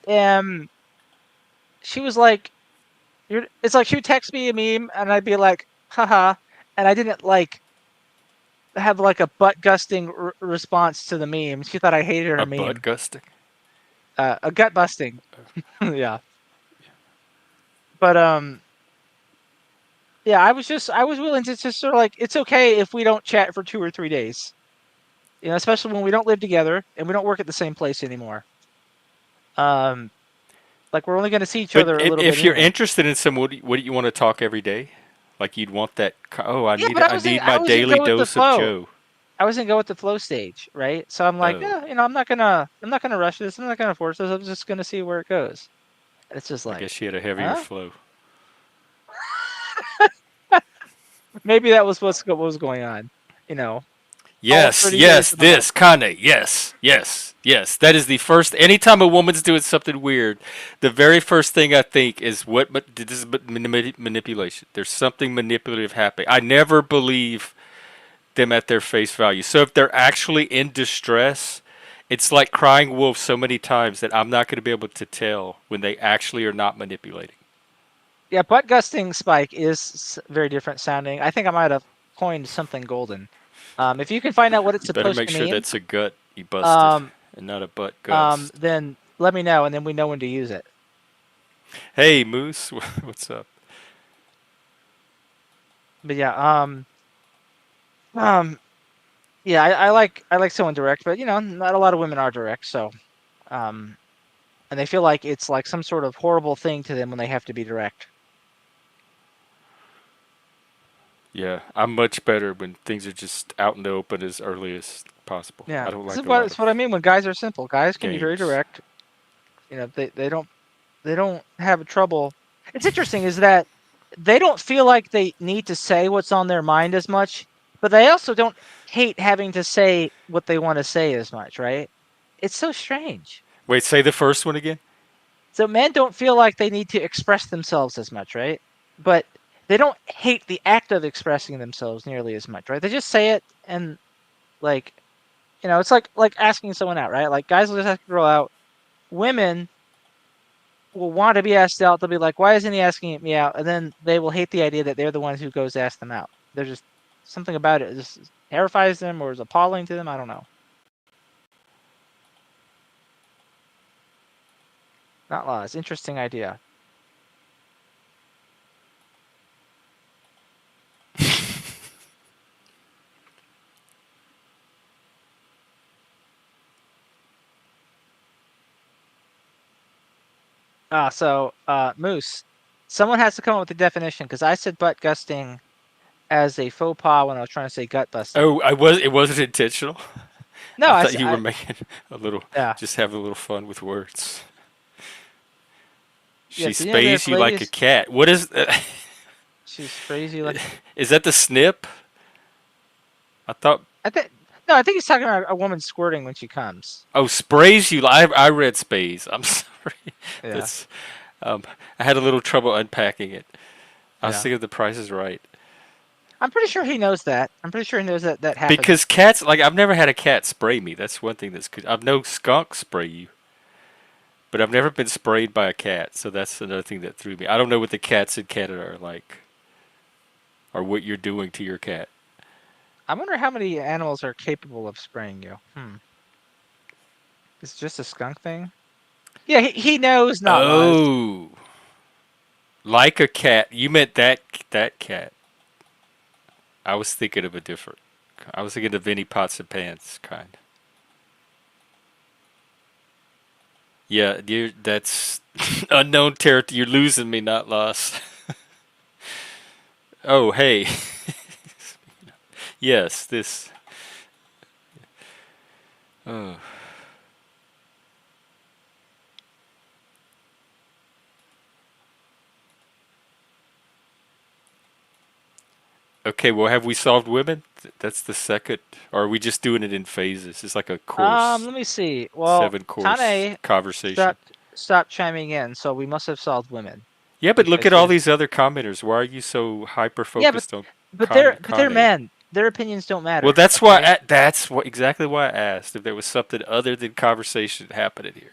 She was like, It's like she would text me a meme, and I'd be like, haha, and I didn't like have like a butt gusting response to the meme. She thought I hated her A butt meme. gusting. A gut busting. Yeah, but yeah, I was willing to just sort of like, it's okay if we don't chat for 2 or 3 days. Especially when we don't live together and we don't work at the same place anymore. Um, Like we're only going to see each But other a little bit if you're anyway. interested in someone, would you want to talk every day? Like you'd want that? Oh, Yeah, but I need my I was gonna daily go with the dose of flow. Joe. I was gonna go with the flow stage, right? So I'm like, Oh, yeah, I'm not gonna rush this. I'm not gonna force this. I'm just gonna see where it goes. It's just I like, guess she had a heavier huh? flow. Maybe that was what was going on. You know, all Yes, 30 days yes, of the month. this Kanye. Yes, yes, yes. That is the first. Anytime a woman's doing something weird, the very first thing I think is this is manipulation. There's something manipulative happening. I never believe them at their face value. So if they're actually in distress, it's like crying wolf so many times that I'm not going to be able to tell when they actually are not manipulating. Yeah, butt gusting spike is very different sounding. I think I might have coined something golden. If you can find out what it's You better supposed make to sure mean, that's a gut you busted um, and not a butt gust. then let me know, and then we know when to use it. Hey, Moose, what's up? But yeah, um, yeah, I like someone direct, but you know, not a lot of women are direct, so um, and they feel like it's like some sort of horrible thing to them when they have to be direct. Yeah, I'm much better when things are just out in the open as early as possible. Yeah, I don't this is like a lot what I of mean when guys are simple. Guys can be very games. direct. You know, they don't have trouble. It's interesting is that they don't feel like they need to say what's on their mind as much, but they also don't hate having to say what they want to say as much, right? It's so strange. Wait, say the first one again? So men don't feel like they need to express themselves as much, right? But they don't hate the act of expressing themselves nearly as much, right? They just say it and like, you know, it's like asking someone out, right? Like guys will just ask a girl out. Women will want to be asked out. They'll be like, "Why isn't he asking me out?" And then they will hate the idea that they're the ones who goes to ask them out. They're just something about it just terrifies them or is appalling to them. I don't know. Not laws. Interesting idea. Moose. Someone has to come up with a definition because I said butt gusting as a faux pas when I was trying to say gut busting. Oh, I was. It wasn't intentional. No, I I thought said, you were making a little, yeah, just having a little fun with words. yeah. She So you know, sprays if you like a ladies, cat. What is? she sprays you like Is that the snip? I thought. I think. No, I think he's talking about a woman squirting when she comes. Oh, sprays you. I read spays. I'm sorry. Yeah, That's. Um, I had a little trouble unpacking it. I was yeah. thinking the Price is Right. I'm pretty sure he knows that. I'm pretty sure he knows that that Because happens. cats, like I've never had a cat spray me. That's one thing that's good. I've no skunk spray you, but I've never been sprayed by a cat. So that's another thing that threw me. I don't know what the cats in Canada are like, or what you're doing to your cat. I wonder how many animals are capable of spraying you. Hmm. It's just a skunk thing. Yeah, he knows not laws. Oh, like a cat. You meant that cat. I was thinking of a different. I was thinking of Vinny Pots and Pans kind. Yeah, that's unknown territory. You're losing me, not lost. Oh, hey. Yes, this. Oh. Okay, well, have we solved women? That's the second. Or are we just doing it in phases? It's like a course, Let me see. Well, 7 course Tane conversation. stopped chiming in, so we must have solved women Yeah, but look because at all yes. these other commenters. Why are you so hyper Yeah, focused on but they're Kanye? men. Their opinions don't Well, matter. that's why. Okay. That's what exactly why I asked if there was something other than conversation happening here.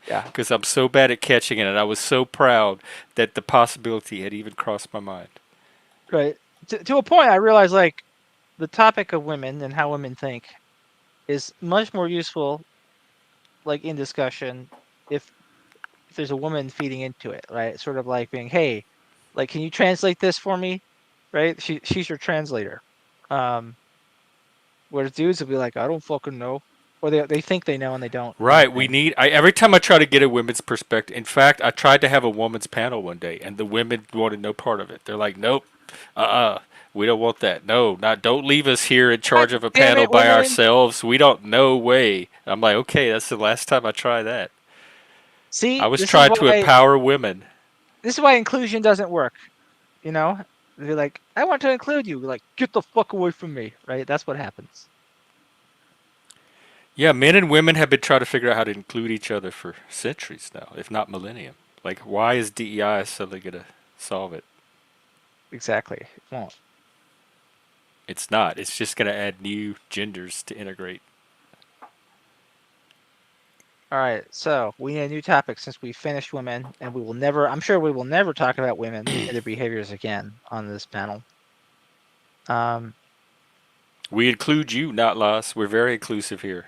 Yeah. Because I'm so bad at catching it, and I was so proud that the possibility had even crossed my mind. Right. To a point, I realized like the topic of women and how women think is much more useful, like in discussion, if if there's a woman feeding into it, right? Sort of like being, hey, like, can you translate this for me? Right? She's your translator. Um, whereas dudes will be like, I don't fucking know. or they think they know and they don't kind of Right. We thing. need. Every time I try to get a women's perspective. In fact, I tried to have a woman's panel one day, and the women wanted no part of it. They're like, "Nope, we don't want that. No, not. Don't leave us here in God charge of a damn panel it, by women! ourselves. We don't. No way." I'm like, "Okay, that's the last time I try that." I See, was trying to empower women. this is why inclusion doesn't work. You know, they're like, I want to include you. We're like, get the fuck away from me, right? That's what happens. Yeah, men and women have been trying to figure out how to include each other for centuries now, if not millennium. Like, why is DEI suddenly going to solve it? Exactly. It won't. It's not. It's just going to add new genders to integrate. All right, so we need a new topic since we finished women, and we will never. I'm sure we will never talk about women and their behaviors again on this panel. Um. We include you, not loss. We're very inclusive here.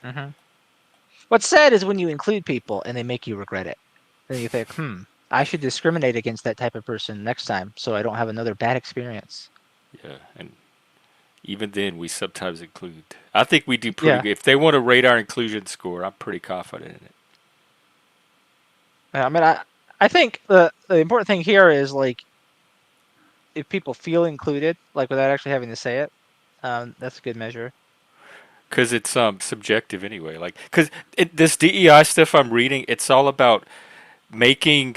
Mhm. What's sad is when you include people and they make you regret it. Then you think, I should discriminate against that type of person next time so I don't have another bad experience. Yeah, and even then, we sometimes include. I think we do pretty Yeah. good. If they want to rate our inclusion score, I'm pretty confident in it. I mean, I think the important thing here is like if people feel included, like without actually having to say it, that's a good measure. Because it's subjective anyway. Like, because this DEI stuff I'm reading, it's all about making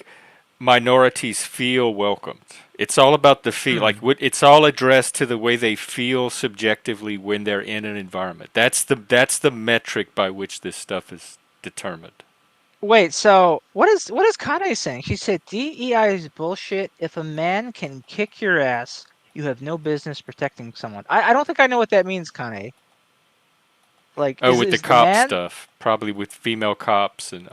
minorities feel welcomed. It's all about the feel. Like, Hmm. it's all addressed to the way they feel subjectively when they're in an environment. That's the metric by which this stuff is determined. Wait, so what is Kane saying? She said DEI is bullshit. If a man can kick your ass, you have no business protecting someone. I don't think I know what that means, Kane. Like, Oh, with the is the cop man? stuff, probably with female cops and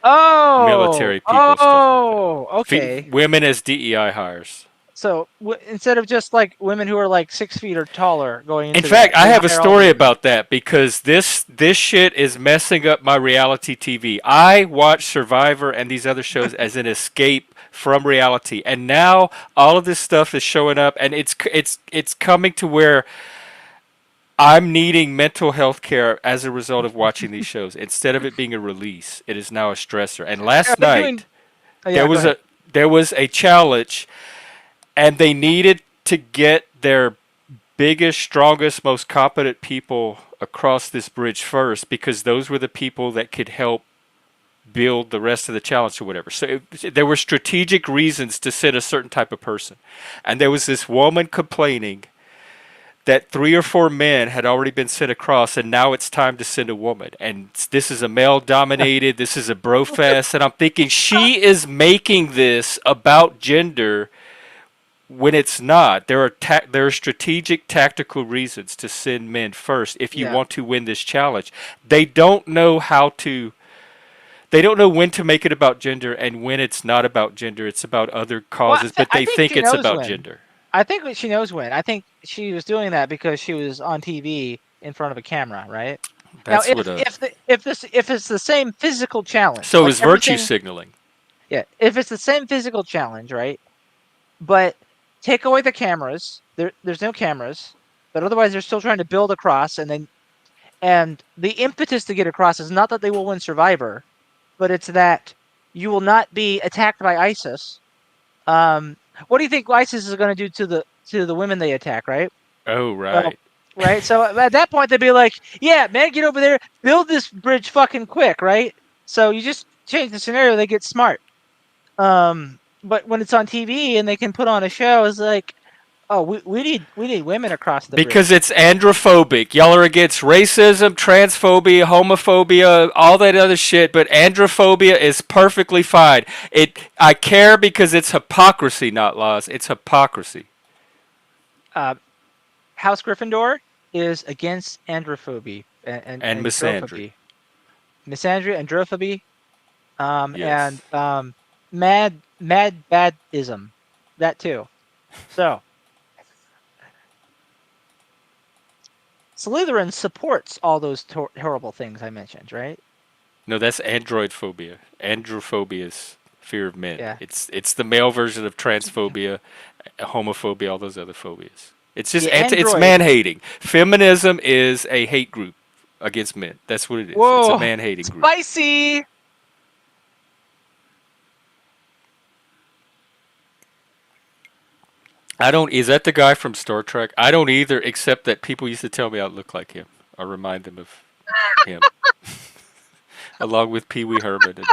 Oh, military people, stuff like that. oh, okay. Women as DEI hires. So instead of just like women who are like 6 feet or taller going In into that, fact, I they have a hire all the story women. about that because this shit is messing up my reality TV. I watch Survivor and these other shows as an escape from reality, and now all of this stuff is showing up, and it's coming to where I'm needing mental health care as a result of watching these shows. Instead of it being a release, it is now a stressor. And Are last they doing? night Oh there yeah, go was ahead. a challenge, and they needed to get their biggest, strongest, most competent people across this bridge first because those were the people that could help build the rest of the challenge or whatever. So there were strategic reasons to send a certain type of person. And there was this woman complaining that 3 or 4 men had already been sent across, and now it's time to send a woman. And this is a male dominated, this is a bro fest. And I'm thinking she is making this about gender when it's not. There are strategic tactical reasons to send men first if you Yeah. want to win this challenge. They don't know how to they don't know when to make it about gender and when it's not about gender, it's about other Well, causes, but I they think think she it's knows about when. gender. I think she knows when. I think she was doing that because she was on TV in front of a camera, right? Now, That's what if it's the same physical challenge, so like is virtue everything, signaling. yeah, if it's the same physical challenge, right? But take away the cameras. There's no cameras, but otherwise they're still trying to build across, and the impetus to get across is not that they will win Survivor, but it's that you will not be attacked by ISIS. What do you think ISIS is going to do to the women they attack? Right. Oh, Well, right. right. So at that point they'd be like, "Yeah, man, get over there, build this bridge fucking quick." Right. So you just change the scenario. They get smart. But when it's on TV and they can put on a show, it's like, oh, we need women across the Because bridge. it's androphobic. Y'all are against racism, transphobia, homophobia, all that other shit, but androphobia is perfectly fine. I care because it's hypocrisy, not laws. It's hypocrisy. Uh, House Gryffindor is against androphobia And and misandry. androphobia, misandry, androphobia, and Yes. mad badism, that too. So Slytherin supports all those horrible things I mentioned, right? No, that's android phobia. Androphobia is fear of men. Yeah, It's the male version of transphobia, homophobia, all those other phobias. It's just the it's android. man hating. Feminism is a hate group. against men. That's what it is. It's a Whoa, man-hating group. spicy. I don't. Is that the guy from Star Trek? I don't either, except that people used to tell me I look like him. I remind them of him, along with Pee Wee Herman and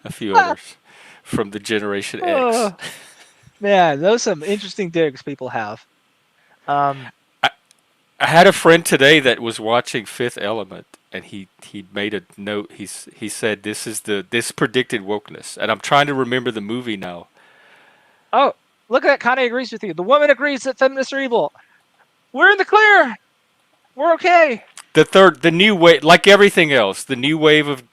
a few others from the Generation X. Oh man, those some interesting digs people have. Um, I, I had a friend today that was watching Fifth Element, and he made a note. He said this predicted wokeness, and I'm trying to remember the movie now. oh, look at that. Connie agrees with you. The woman agrees that feminists are evil. We're in the clear. We're okay. The new wave, like everything else, the new wave of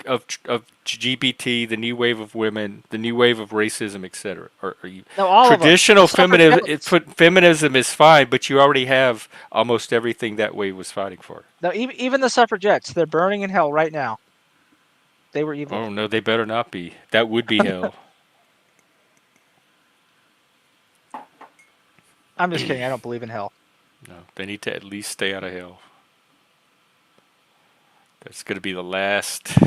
GBT, the new wave of women, the new wave of racism, etc. Are you No, all of them. The traditional suffragettes. feminism is fine, but you already have almost everything that wave was fighting for. No, even the suffragettes. They're burning in hell right now. They were evil. Oh no, they better not be. That would be hell. I'm just kidding. I don't believe in hell. No, they need to at least stay out of hell. That's going to be the last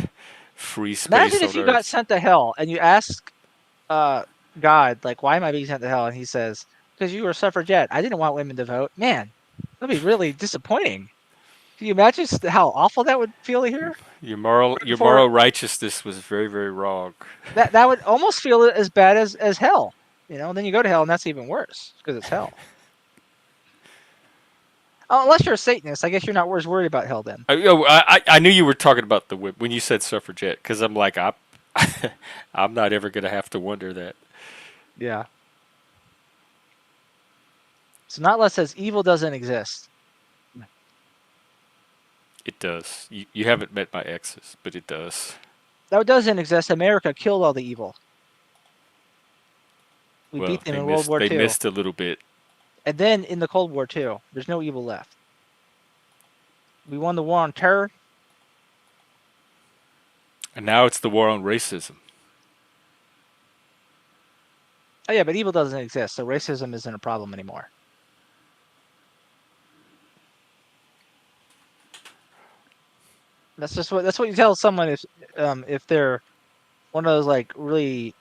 free space Imagine on if you got Earth. sent to hell and you ask God, like, why am I being sent to hell? And he says, because you were a suffragette. I didn't want women to vote. Man, that'd be really disappointing. Can you imagine how awful that would feel to hear? Your For moral righteousness was very, very wrong. that would almost feel as bad as hell. You know, and then you go to hell and that's even worse because it's hell. Oh, unless you're a Satanist, I guess you're not as worried about hell then. I knew you were talking about the whip when you said suffragette, because I'm like, I'm not ever going to have to wonder that. Yeah. So Notla says evil doesn't exist. It does. You haven't met my exes, but it does. No, it doesn't exist. America killed all the evil. We Well, beat them in World War they II. missed a little bit. And then in the Cold War too. There's no evil left. We won the war on terror. And now it's the war on racism. Oh yeah, but evil doesn't exist, so racism isn't a problem anymore. That's what you tell someone if they're one of those like really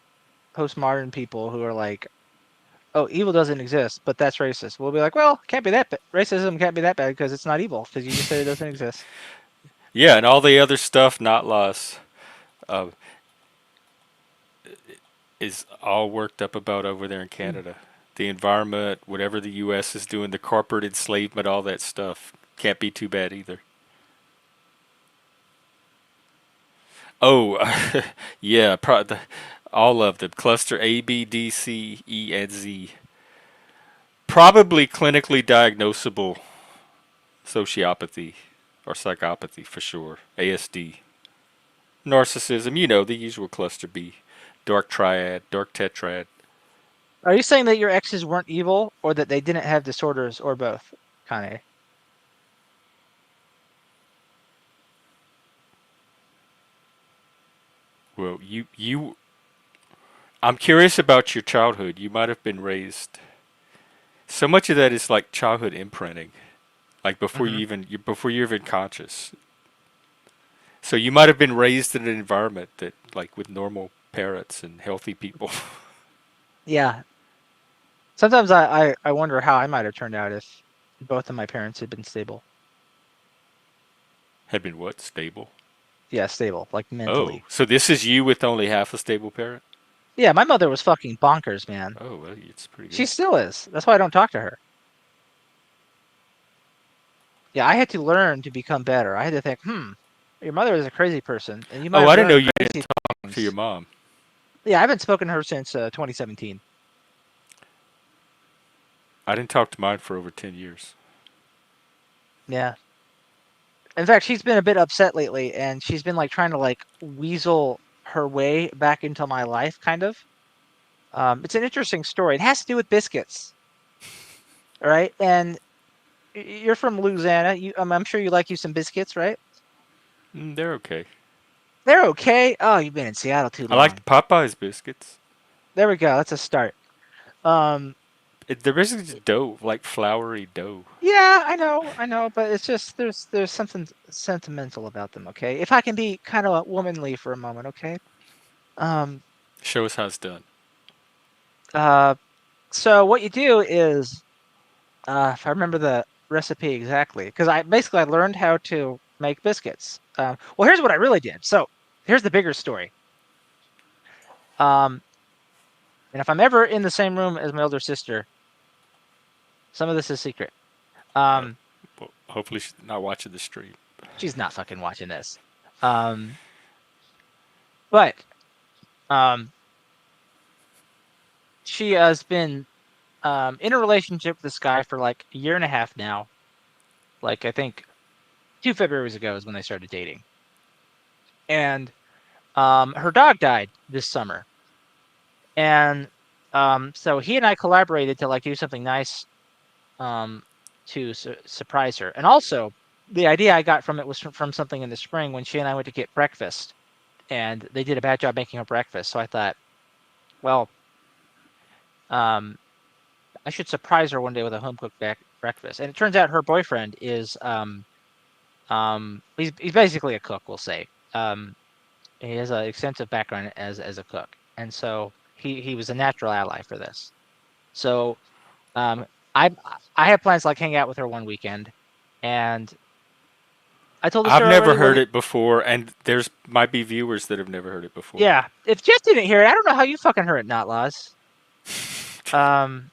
postmodern people who are like, oh, evil doesn't exist, but that's racist. We'll be like, well, can't be that bad. Racism can't be that bad because it's not evil because you just said it doesn't exist. Yeah, and all the other stuff, not lost, is all worked up about over there in Canada. The environment, whatever the U.S. is doing, the corporate enslavement, all that stuff can't be too bad either. Oh, yeah, all of them. Cluster A, B, D, C, E, and Z. Probably clinically diagnosable sociopathy or psychopathy for sure. ASD. Narcissism, the usual cluster B. Dark triad, dark tetrad. Are you saying that your exes weren't evil, or that they didn't have disorders, or both, Kanye? Well, I'm curious about your childhood. You might have been raised. So much of that is like childhood imprinting, like Mm-hmm. before you're even conscious. So you might have been raised in an environment that, like, with normal parents and healthy people. Yeah. Sometimes I wonder how I might have turned out if both of my parents had been stable. Had been what? Stable? Yeah, stable, like Oh, mentally. so this is you with only half a stable parent? Yeah, my mother was fucking bonkers, man. Oh, well, it's pretty She good. still is. That's why I don't talk to her. Yeah, I had to learn to become better. I had to think, your mother is a crazy person, and you might Oh, have I didn't know learned you didn't crazy talk to your things. mom. Yeah, I haven't spoken to her since 2017. I didn't talk to mine for over 10 years. Yeah. In fact, she's been a bit upset lately, and she's been like trying to like weasel her way back into my life, kind of. It's an interesting story. It has to do with biscuits, all right? And you're from Louisiana. I'm sure you like you some biscuits, right? They're okay. They're okay. Oh, you've been in Seattle too I like the long. Popeyes biscuits. There we go. That's a start. Um, They're basically just dough, like floury dough. Yeah, I know, but it's just there's something sentimental about them. Okay, if I can be kind of womanly for a moment, okay. Um. Show us how it's done. Uh. So what you do is, if I remember the recipe exactly, because I learned how to make biscuits. Well, here's what I really did. So here's the bigger story. Um. And if I'm ever in the same room as my older sister, some of this is secret. Oh, Um. well, hopefully she's not watching the stream. She's not fucking watching this. Um. But um. She has been in a relationship with this guy for like a year and a half now. Like I think 2 Februarys ago is when they started dating. And her dog died this summer. And so he and I collaborated to like do something nice um to surprise her. And also the idea I got from it was from something in the spring when she and I went to get breakfast and they did a bad job making her breakfast. So I thought, well, um I should surprise her one day with a home cooked breakfast. And it turns out her boyfriend is he's basically a cook, we'll say. He has an extensive background as a cook, and so he was a natural ally for this. So um, I I have plans to, like hang out with her one weekend, and I told the I've story never already. heard it before, and there's might be viewers that have never heard it before. Yeah, if Jeff didn't hear it, I don't know how you fucking heard it, not Laws. Um,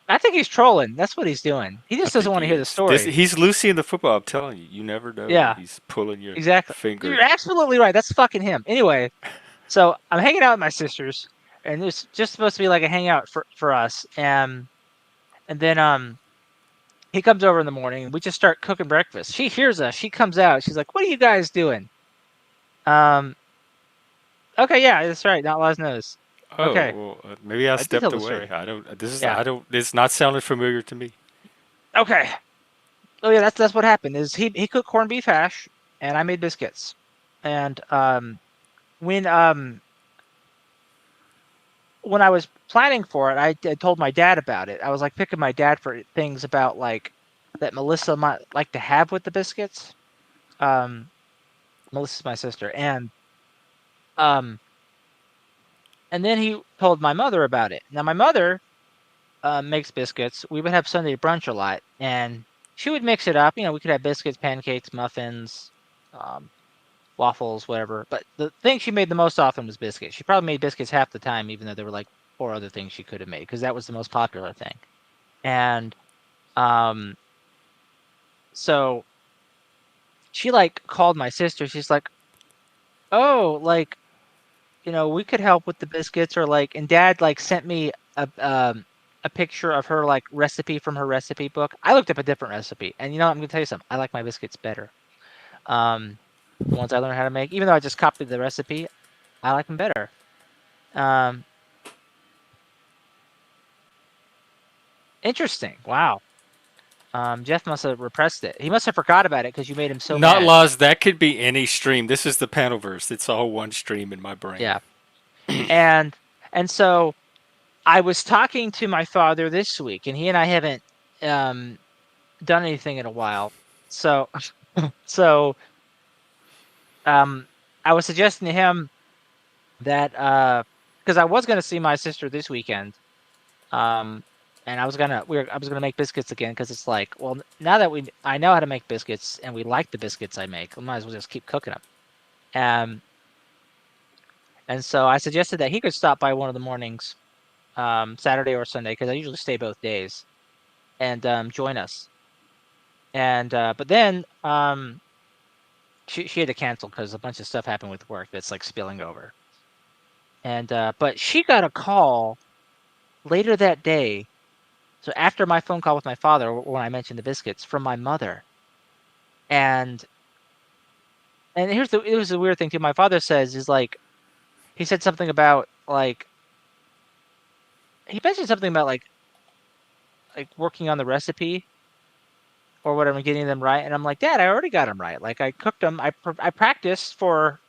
I think he's trolling. That's what he's doing. He I just doesn't think want to he hear the is. This story. he's Lucy in the football. I'm telling you, you never know when Yeah, he's pulling your exactly. finger. You're absolutely right. That's fucking him. Anyway, so I'm hanging out with my sisters, and it's just supposed to be like a hangout for us, and then he comes over in the morning and we just start cooking breakfast. She hears us. She comes out. She's like, "What are you guys doing?" Um. Okay, yeah, that's right. Not Laws knows. Oh, Okay, well, maybe I I did tell stepped the away. story. I don't. This is. Yeah. I don't. It's not sounding familiar to me. Okay. Oh yeah, that's what happened. Is he cooked corned beef hash and I made biscuits, and when um when I was planning for it, I told my dad about it. I was like picking my dad for things about like that Melissa might like to have with the biscuits. Um, Melissa's my sister, um, and then he told my mother about it. Now my mother makes biscuits. We would have Sunday brunch a lot, and she would mix it up. You know, we could have biscuits, pancakes, muffins, um, waffles, whatever. But the thing she made the most often was biscuits. She probably made biscuits half the time, even though there were like four other things she could have made, because that was the most popular thing. And um, so she like called my sister. She's like, "Oh, like we could help with the biscuits," or like, and Dad like sent me a picture of her like recipe from her recipe book. I looked up a different recipe, and I'm gonna tell you something. I like my biscuits better. Um, the ones I learned how to make, even though I just copied the recipe, I like them better. Um, Interesting. Wow. Jeff must have repressed it. He must have forgot about it because you made him so Not mad. laws. That could be any stream. This is the Panelverse. It's all one stream in my brain. Yeah. And so I was talking to my father this week, and he and I haven't um done anything in a while. So so um I was suggesting to him that because I was gonna see my sister this weekend. Um and I was gonna make biscuits again because it's like, well, now that I know how to make biscuits and we like the biscuits I make, we might as well just keep cooking them. Um and so I suggested that he could stop by one of the mornings, Saturday or Sunday, because I usually stay both days, and join us. And but then she had to cancel because a bunch of stuff happened with work that's like spilling over. And but she got a call later that day. So after my phone call with my father, when I mentioned the biscuits, from my mother. And it was a weird thing too. My father says is like he said something about like he mentioned something about like working on the recipe or whatever, getting them right. And I'm like, Dad, I already got them right. Like I cooked them. I practiced for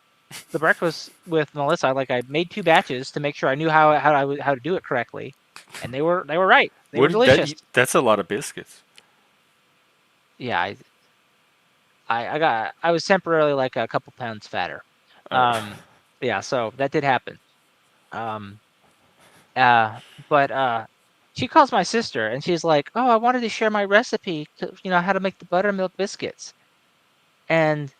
the breakfast with Melissa. Like I made 2 batches to make sure I knew how to do it correctly. and they were right. They were What delicious. that's a lot of biscuits. Yeah, I was temporarily like a couple pounds fatter. Oh. Um, yeah, so that did happen. Um, uh, but she calls my sister and she's like, "Oh, I wanted to share my recipe to, how to make the buttermilk biscuits." And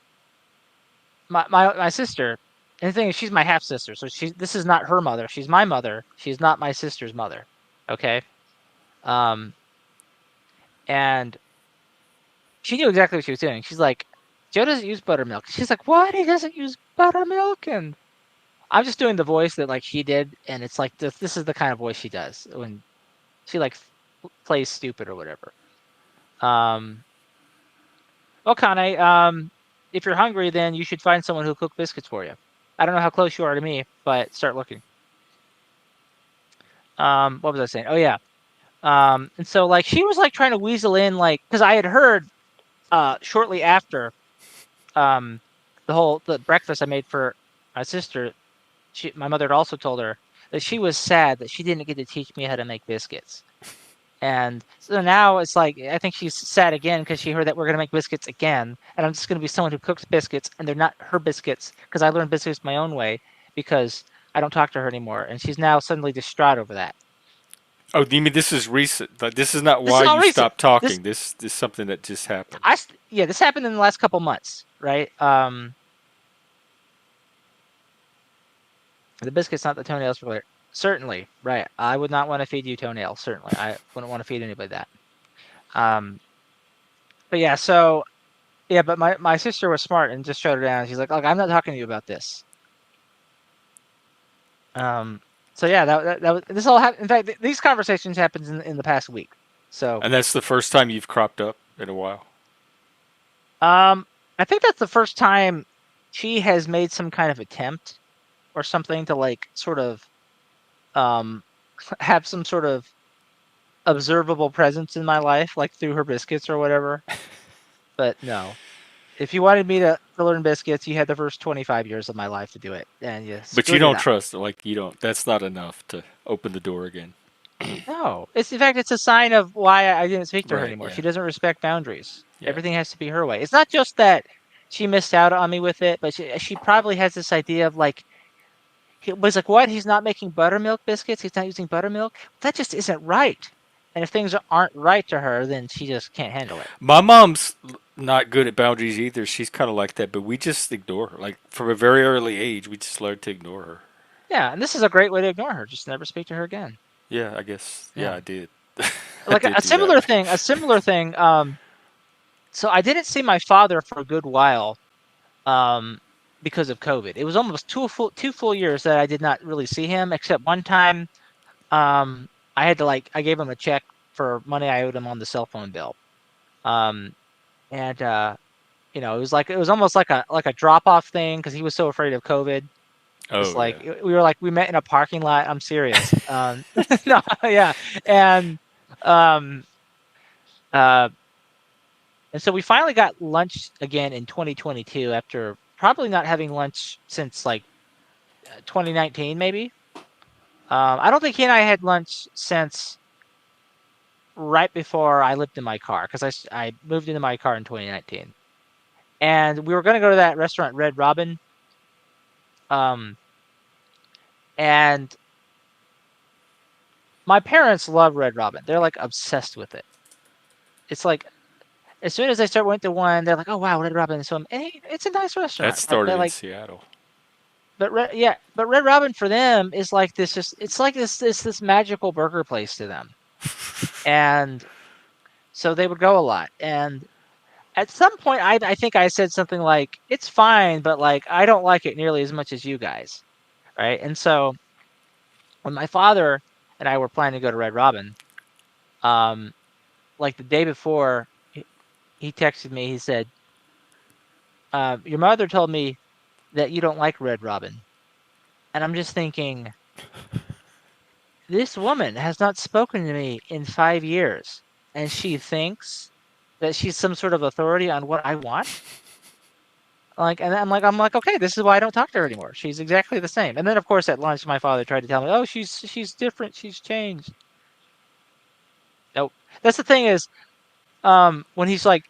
my sister, and the thing is, she's my half sister, so this is not her mother. She's my mother. She's not my sister's mother. Okay. Um, and she knew exactly what she was doing. She's like, "Joe doesn't use buttermilk." She's like, "What? He doesn't use buttermilk?" And I'm just doing the voice that like she did, and it's like this is the kind of voice she does when she like plays stupid or whatever. Um, well, Kane, if you're hungry, then you should find someone who'll cook biscuits for you. I don't know how close you are to me, but start looking. What was I saying? Oh yeah. And so like she was like trying to weasel in like because I had heard shortly after um the breakfast I made for my sister, my mother had also told her that she was sad that she didn't get to teach me how to make biscuits. And so now it's like I think she's sad again because she heard that we're gonna make biscuits again, and I'm just gonna be someone who cooks biscuits, and they're not her biscuits because I learned biscuits my own way because I don't talk to her anymore, and she's now suddenly distraught over that. Oh, you mean this is recent? Like this is not This why is all you recent. stopped This talking. This is something that just happened. yeah, this happened in the last couple months, right? The biscuits, not the toenails, for certainly, right? I would not want to feed you toenails. Certainly, I wouldn't want to feed anybody that. Um, but yeah, so yeah, but my sister was smart and just shut her down. She's like, "Look, I'm not talking to you about this." Um, so yeah, that was this all happened. In fact, these conversations happened in the past week. So And that's the first time you've cropped up in a while. um, I think that's the first time she has made some kind of attempt or something to like sort of um have some sort of observable presence in my life, like through her biscuits or whatever. But no, if you wanted me to learn biscuits, you had the first 25 years of my life to do it, and you But you screwed it don't up. trust. Like you don't. That's not enough to open the door again. No, it's in fact it's a sign of why I didn't speak to her Right. anymore. Yeah. She doesn't respect boundaries. Yeah. Everything has to be her way. It's not just that she missed out on me with it, but she probably has this idea of like he was like, what? He's not making buttermilk biscuits. He's not using buttermilk. That just isn't right. And if things aren't right to her, then she just can't handle it. My mom's not good at boundaries either. She's kind of like that, but we just ignore her. Like from a very early age, we just learned to ignore her. Yeah, and this is a great way to ignore her. Just never speak to her again. Yeah, I guess. Yeah, Yeah. I did. I Like did a do that. similar thing, so I didn't see my father for a good while um because of COVID. It was almost two full years that I did not really see him, except one time I had to like I gave him a check for money I owed him on the cell phone bill. Um and it was almost like a drop off thing because he was so afraid of COVID. Just Oh like yeah. we were like we met in a parking lot. I'm serious. No, yeah, and um uh and so we finally got lunch again in 2022 after probably not having lunch since like 2019 maybe. I don't think he and I had lunch since right before I lived in my car because I moved into my car in 2019, and we were going to go to that restaurant Red Robin. Um, and my parents love Red Robin. They're like obsessed with it. It's like as soon as I went to one, they're like, "Oh wow, Red Robin!" So it's a nice That restaurant. Like started they're in like, Seattle. but Red Robin for them is like this. Just it's like this magical burger place to them, and so they would go a lot. And at some point, I think I said something like, "It's fine, but like I don't like it nearly as much as you guys." Right? And so when my father and I were planning to go to Red Robin, um, like the day before, he texted me. He said, "Your mother told me that you don't like Red Robin," and I'm just thinking, this woman has not spoken to me in 5 years, and she thinks that she's some sort of authority on what I want. Like, and I'm like, okay, this is why I don't talk to her anymore. She's exactly the same. And then, of course, at lunch, my father tried to tell me, oh, she's different. She's changed. Nope. That's the thing is, when he's like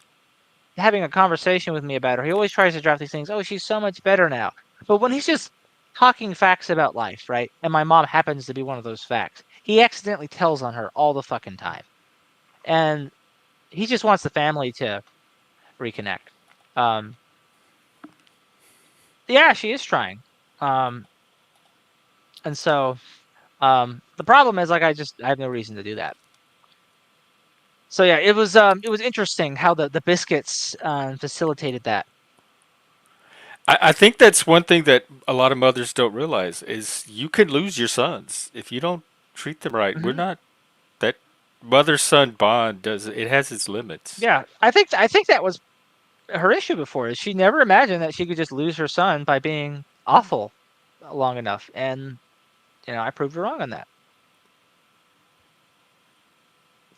having a conversation with me about her, he always tries to drop these things. Oh, she's so much better now. But when he's just talking facts about life, right? And my mom happens to be one of those facts. He accidentally tells on her all the fucking time, and he just wants the family to reconnect. Um, yeah, she is trying. Um, and so the problem is like I have no reason to do that. So yeah, it was interesting how the biscuits facilitated that. I think that's one thing that a lot of mothers don't realize is you can lose your sons if you don't treat them right. We're Hmm. not that mother son bond does it has its limits. Yeah, I think that was her issue before. Is she never imagined that she could just lose her son by being awful long enough, and I proved her wrong on that.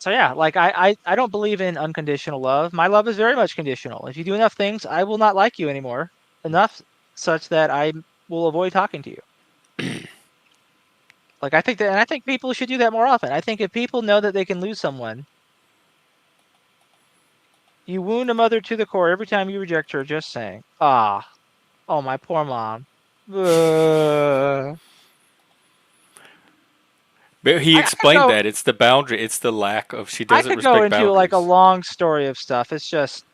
So yeah, like I don't believe in unconditional love. My love is very much conditional. If you do enough things, I will not like you anymore. Enough such that I will avoid talking to you. Like I think that, and I think people should do that more often. I think if people know that they can lose someone, you wound a mother to the core every time you reject her. Just saying, oh my poor mom. Uh, But he I could explained go. that it's the boundary, it's the lack of she I doesn't could go respect into like a boundaries. long story of stuff. It's just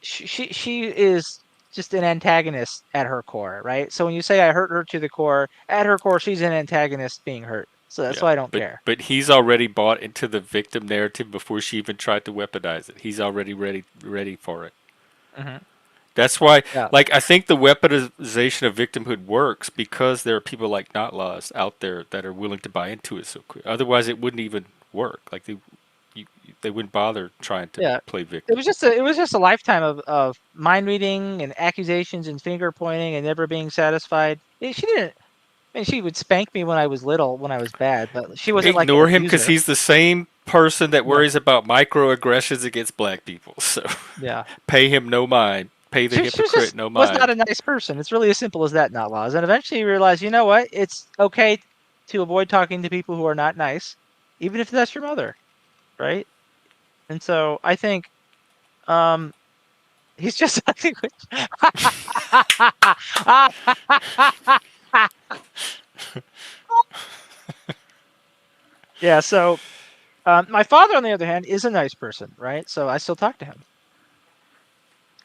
she is just an antagonist at her core, right? So when you say I hurt her to the core, at her core, she's an antagonist being hurt. So that's Yeah, why I don't but care. he's already bought into the victim narrative before she even tried to weaponize it. He's already ready for it. Hmm. That's why, Yeah. like, I think the weaponization of victimhood works because there are people like Notlaws out there that are willing to buy into it so quick. Otherwise, it wouldn't even work. Like you, they wouldn't bother trying to Yeah. play It victim. was just a lifetime of mind reading and accusations and finger pointing and never being satisfied. She didn't. I mean, she would spank me when I was little, when I was bad, but she wasn't like an Ignore him because abuser. he's the same person that Yeah. worries about microaggressions against black people. So Yeah. pay him no mind. Pay the She was hypocrite just no was not mind. a nice person. It's really as simple as that, not laws. And eventually you realize, you know what? It's okay to avoid talking to people who are not nice, even if that's your mother, right? And so I think um he's just I think yeah, so my father on the other hand is a nice person, right? So I still talk to him.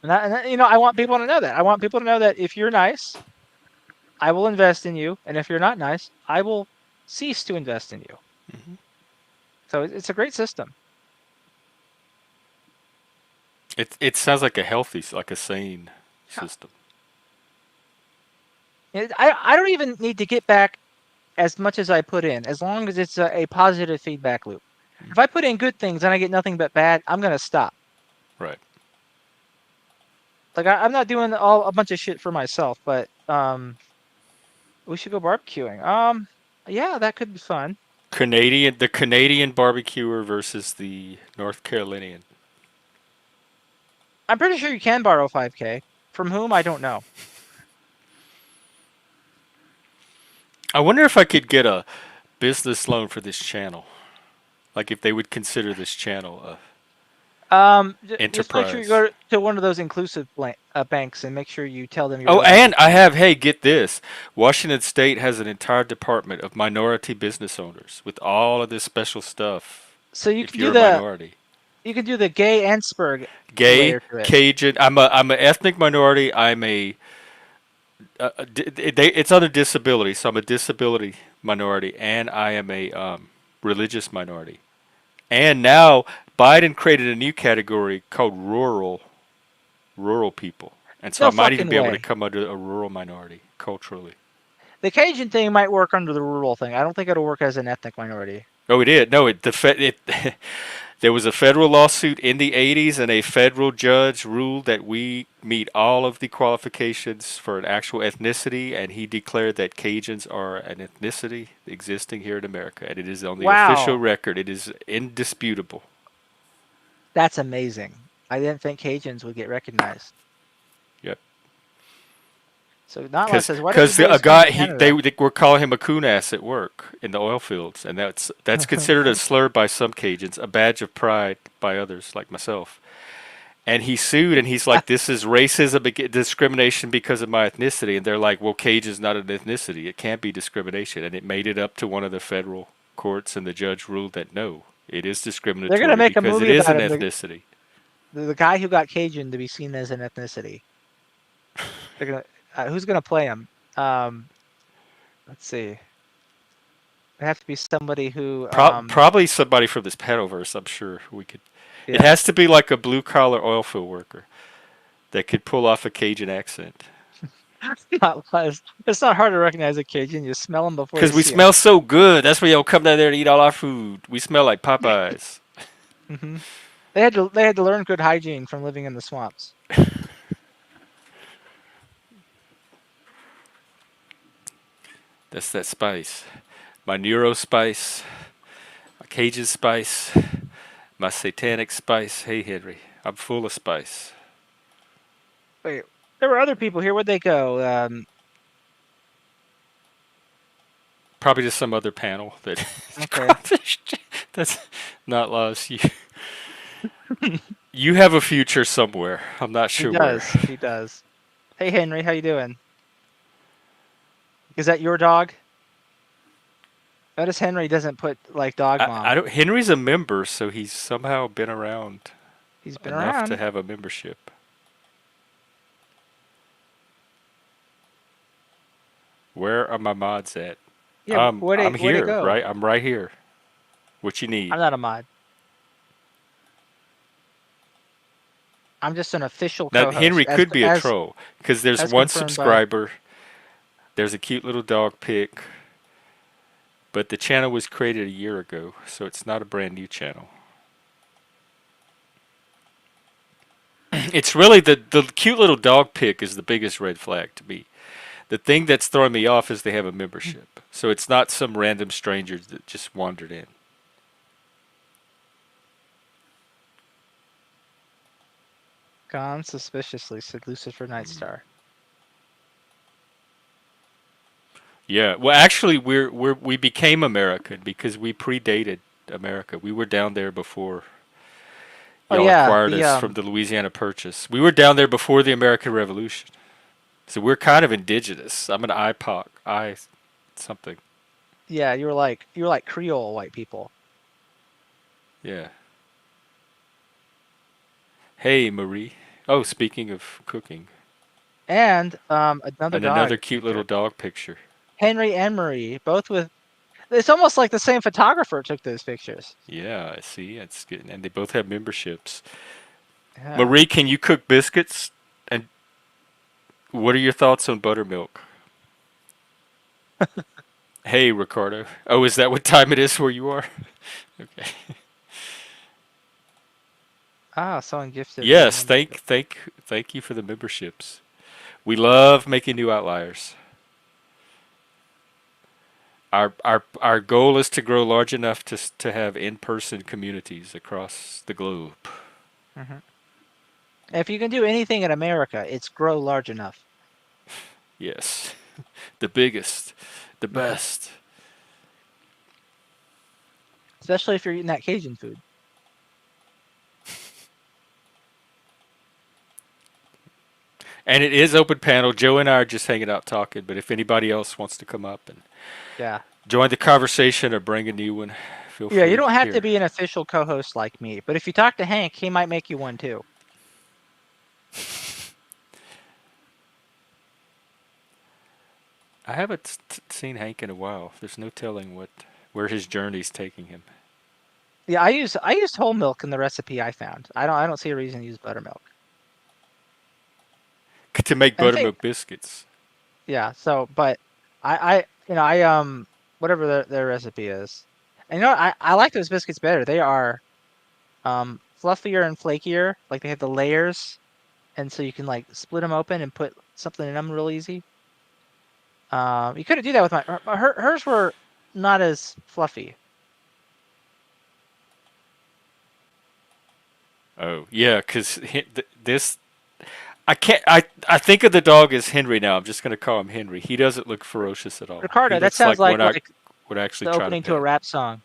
And I want people to know that. I want people to know that if you're nice, I will invest in you, and if you're not nice, I will cease to invest in you. So it's a great system. It sounds like a healthy, like a sane Yeah. system. I don't even need to get back as much as I put in, as long as it's a positive feedback loop. If I put in good things and I get nothing but bad, I'm gonna stop. Right. Like I'm not doing all a bunch of shit for myself, but we should go barbecuing. Yeah, that could be fun. The Canadian barbecuer versus the North Carolinian. I'm pretty sure you can borrow 5K. From whom I don't know. I wonder if I could get a business loan for this channel. Like if they would consider this channel a Just make sure you enterprise. go to one of those inclusive banks and make sure you tell them you're Oh, and I LGBT. have, hey, get this. Washington State has an entire department of minority business owners with all of this special stuff So you if can do you're a the minority. gay and spurg Gay, layer to it. Cajun, I'm an ethnic minority. It's under disability, so I'm a disability minority and I am a religious minority. And now Biden created a new category called rural people. And so I No might even fucking be able to way. come under a rural minority culturally. The Cajun thing might work under the rural thing. I don't think it'll work as an ethnic minority. Oh, it did. No, there was a federal lawsuit in the 80s, and a federal judge ruled that we meet all of the qualifications for an actual ethnicity, and he declared that Cajuns are an ethnicity existing here in America, and it is on the official Wow, record. It is indisputable. that's amazing. I didn't think Cajuns would get recognized. Yep. So Notlaw Because says, "Why don't you a boys come to guy they Canada?" were calling him a coon ass at work in the oil fields, and that's considered a slur by some Cajuns, a badge of pride by others like myself. And he sued, and he's like, "This is racism, discrimination because of my ethnicity." And they're like, "Well, Cajun's not an ethnicity; it can't be discrimination." And it made it up to one of the federal courts, and the judge ruled that no, it is They're gonna discriminatory make a because it movie is about an him. ethnicity. The guy who got Cajun to be seen as an ethnicity. They're gonna. Who's gonna play him? Um, let's see. It have to be somebody who. Probably somebody from this Panoverse. I'm sure we could. It Yeah. has to be like a blue collar oil field worker that could pull off a Cajun accent. It's not hard to recognize a Cajun. You smell them before you Because we see them. smell so good. That's why y'all come down there to eat all our food. We smell like Popeyes. Hmm. They had to learn good hygiene from living in the swamps. That's that spice. My neuro spice, my Cajun spice, my satanic spice. Hey, Henry, I'm full of spice. Wait, there were other people here. Where'd they go? Probably just some other panel that Okay. that's not lost. You have a future somewhere. I'm not He sure where. does. He does. Hey Henry, how you doing? Is that your dog? Notice Henry doesn't put like dog I mom. don't. Henry's a member, so he's somehow been around He's been enough to around. have a membership. Where are my mods at? Yeah, I'm where'd it here, go? right? I'm right here. What you need? I'm not a mod. I'm just an official Now co-host, Henry as could be a as troll because there's as one confirmed by. subscriber. There's a cute little dog pic, but the channel was created a year ago, so it's not a brand new channel. It's really the cute little dog pic is the biggest red flag to me. The thing that's throwing me off is they have a membership, so it's not some random strangers that just wandered in. Gone suspiciously, said Lucifer Nightstar. Yeah, well, actually, we became American because we predated America. We were down there before Oh y'all yeah, acquired the us from the Louisiana Purchase. We were down there before the American Revolution, so we're kind of indigenous. I'm an IPOC, I something. yeah, you were like Creole white people. Yeah. Hey, Marie. Oh, speaking of cooking, And another and dog another cute little picture. dog picture. Henry and Marie, both with. It's almost like the same photographer took those pictures. Yeah, I see. It's good, and they both have memberships. Yeah. Marie, can you cook biscuits? And what are your thoughts on buttermilk? Hey, Ricardo. Oh, is that what time it is where you are? Okay. Ah, someone gifted a Yes, membership. thank you for the memberships. We love making new outliers. Our goal is to grow large enough to have in-person communities across the globe. Hmm. If you can do anything in America, it's grow large enough. Yes. The biggest, the Yeah. best. Especially if you're eating that Cajun food. And it is open panel. Joe and I are just hanging out talking, but if anybody else wants to come up and Yeah. join the conversation or bring a new one, feel Yeah, you free don't have to here. be an official co-host like me, but if you talk to Hank, he might make you one too. I haven't seen Hank in a while. There's no telling where his journey's taking him. Yeah, I used whole milk in the recipe I found. I don't see a reason to use buttermilk. To make And I think buttermilk biscuits. yeah, so but I whatever their recipe is. And I like those biscuits better. They are fluffier and flakier, like they have the layers, and so you can like split them open and put something in them real easy. You couldn't do that with hers were not as fluffy. Oh, yeah, because this I can't. I think of the dog as Henry now. I'm just going to call him Henry. He doesn't look ferocious at all. He Ricardo, that looks sounds like one I like would actually the try to opening to a pet. rap song.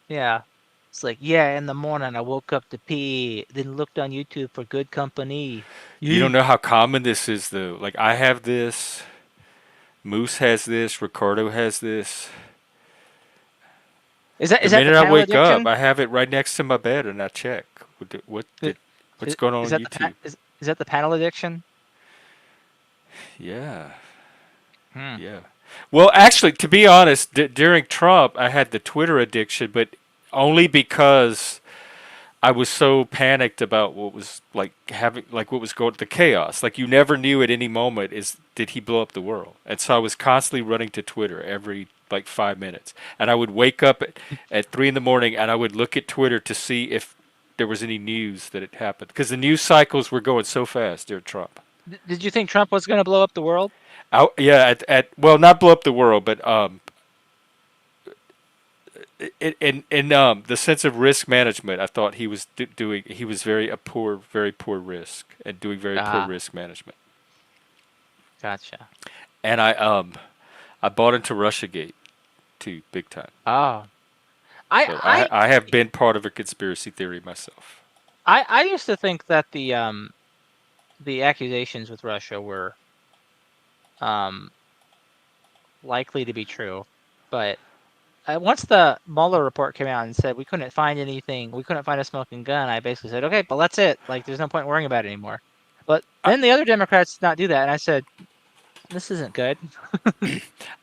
Yeah. It's like, yeah, in the morning I woke up to pee, then looked on YouTube for good company. You don't Yeet. know how common this is, though. Like I have this. Moose has this. Ricardo has this. The Is that the minute I panel wake up, addiction? I have it right next to my bed, and I check. Is, What's going on is on that YouTube? is that the panel addiction? Yeah, Hmm. yeah. Well, actually, to be honest, during Trump, I had the Twitter addiction, but only because I was so panicked about what was like having like what was going the chaos. Like you never knew at any moment is did he blow up the world? And so I was constantly running to Twitter every like 5 minutes. And I would wake up at 3 in the morning and I would look at Twitter to see if there was any news that had happened. Because the news cycles were going so fast during Trump. Did you think Trump was going to blow up the world? Yeah, at well, not blow up the world, but in the sense of risk management, I thought he was doing. He was very poor risk, and doing very poor Ah, risk management. gotcha. And I bought into RussiaGate too, big time. Oh, I So I I have been part of a conspiracy theory myself. I used to think that the accusations with Russia were um likely to be true, but once the Mueller report came out and said we couldn't find anything, we couldn't find a smoking gun, I basically said, okay, but that's it. Like, there's no point worrying about it anymore. But I, then the other Democrats did not do that, and I said, this isn't good.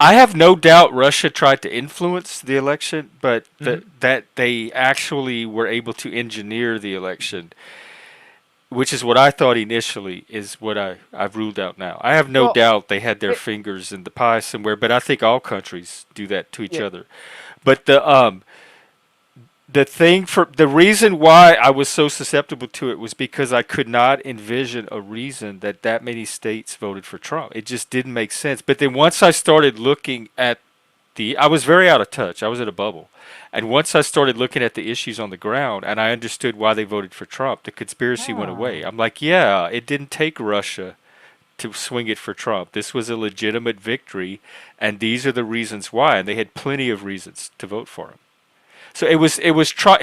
I have no doubt Russia tried to influence the election, but Hmm. that they actually were able to engineer the election, which is what I thought initially, is what I've ruled out now. I have no Well, doubt they had their it, fingers in the pie somewhere, but I think all countries do that to each yeah, other. But the reason why I was so susceptible to it was because I could not envision a reason that many states voted for Trump. It just didn't make sense. But then once I started looking at I was very out of touch. I was in a bubble. And once I started looking at the issues on the ground and I understood why they voted for Trump, the conspiracy went away. oh, I'm like, yeah, it didn't take Russia to swing it for Trump. This was a legitimate victory, and these are the reasons why. And they had plenty of reasons to vote for him. So it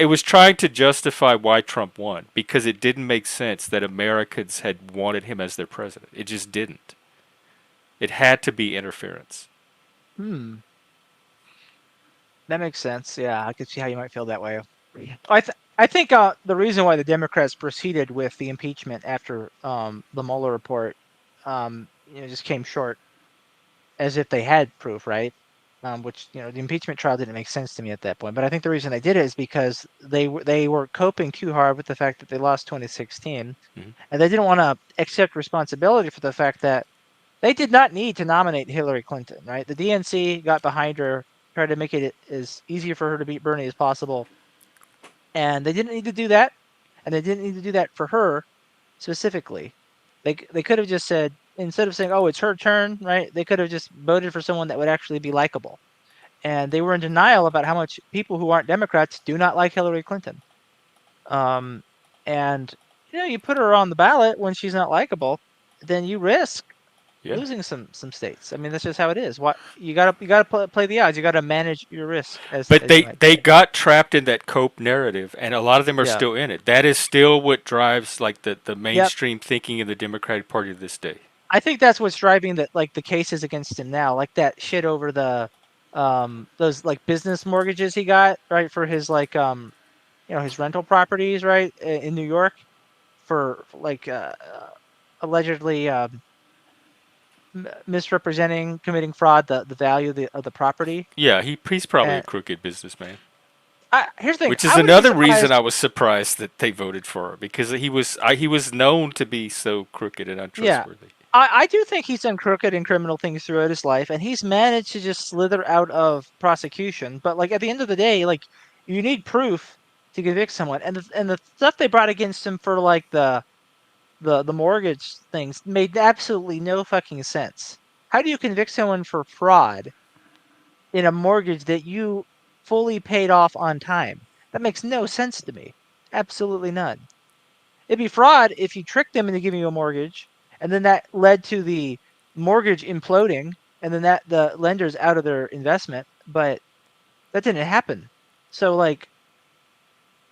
was trying to justify why Trump won because it didn't make sense that Americans had wanted him as their president. It just didn't. It had to be interference. hmm, that makes sense. Yeah, I could see how you might feel that way. I think the reason why the Democrats proceeded with the impeachment after the Mueller report just came short, as if they had proof, right? Which the impeachment trial didn't make sense to me at that point. But I think the reason they did it is because they were coping too hard with the fact that they lost 2016, Hmm. and they didn't want to accept responsibility for the fact that they did not need to nominate Hillary Clinton, right? The DNC got behind her, tried to make it as easy for her to beat Bernie as possible, and they didn't need to do that, and they didn't need to do that for her specifically. They could have just said, instead of saying, "Oh, it's her turn," right? They could have just voted for someone that would actually be likable. And they were in denial about how much people who aren't Democrats do not like Hillary Clinton. Um, and you put her on the ballot when she's not likable, then you risk Yeah. losing some states. I mean, that's just how it is. What you gotta play the odds. You gotta manage your risk, But as you might they say. got trapped in that cope narrative, and a lot of them are Yeah. still in it. That is still what drives like the Yep. mainstream thinking in the Democratic Party to this day. I think that's what's driving the cases against him now, like that shit over those like business mortgages he got, right, for his his rental properties, right, in New York, for like allegedly misrepresenting, committing fraud, the value of the property. Yeah, he's probably a And crooked businessman. here's the thing: Which is I wouldn't be another reason I surprised. was surprised that they voted for her because he was known to be so crooked and Yeah, untrustworthy. I do think he's done crooked and criminal things throughout his life, and he's managed to just slither out of prosecution. But like at the end of the day, like you need proof to convict someone, and the stuff they brought against him for like the mortgage things made absolutely no fucking sense. How do you convict someone for fraud in a mortgage that you fully paid off on time? That makes no sense to me. Absolutely none. It'd be fraud if you tricked them into giving you a mortgage, and then that led to the mortgage imploding, and then that the lender's out of their investment. But that didn't happen. So like,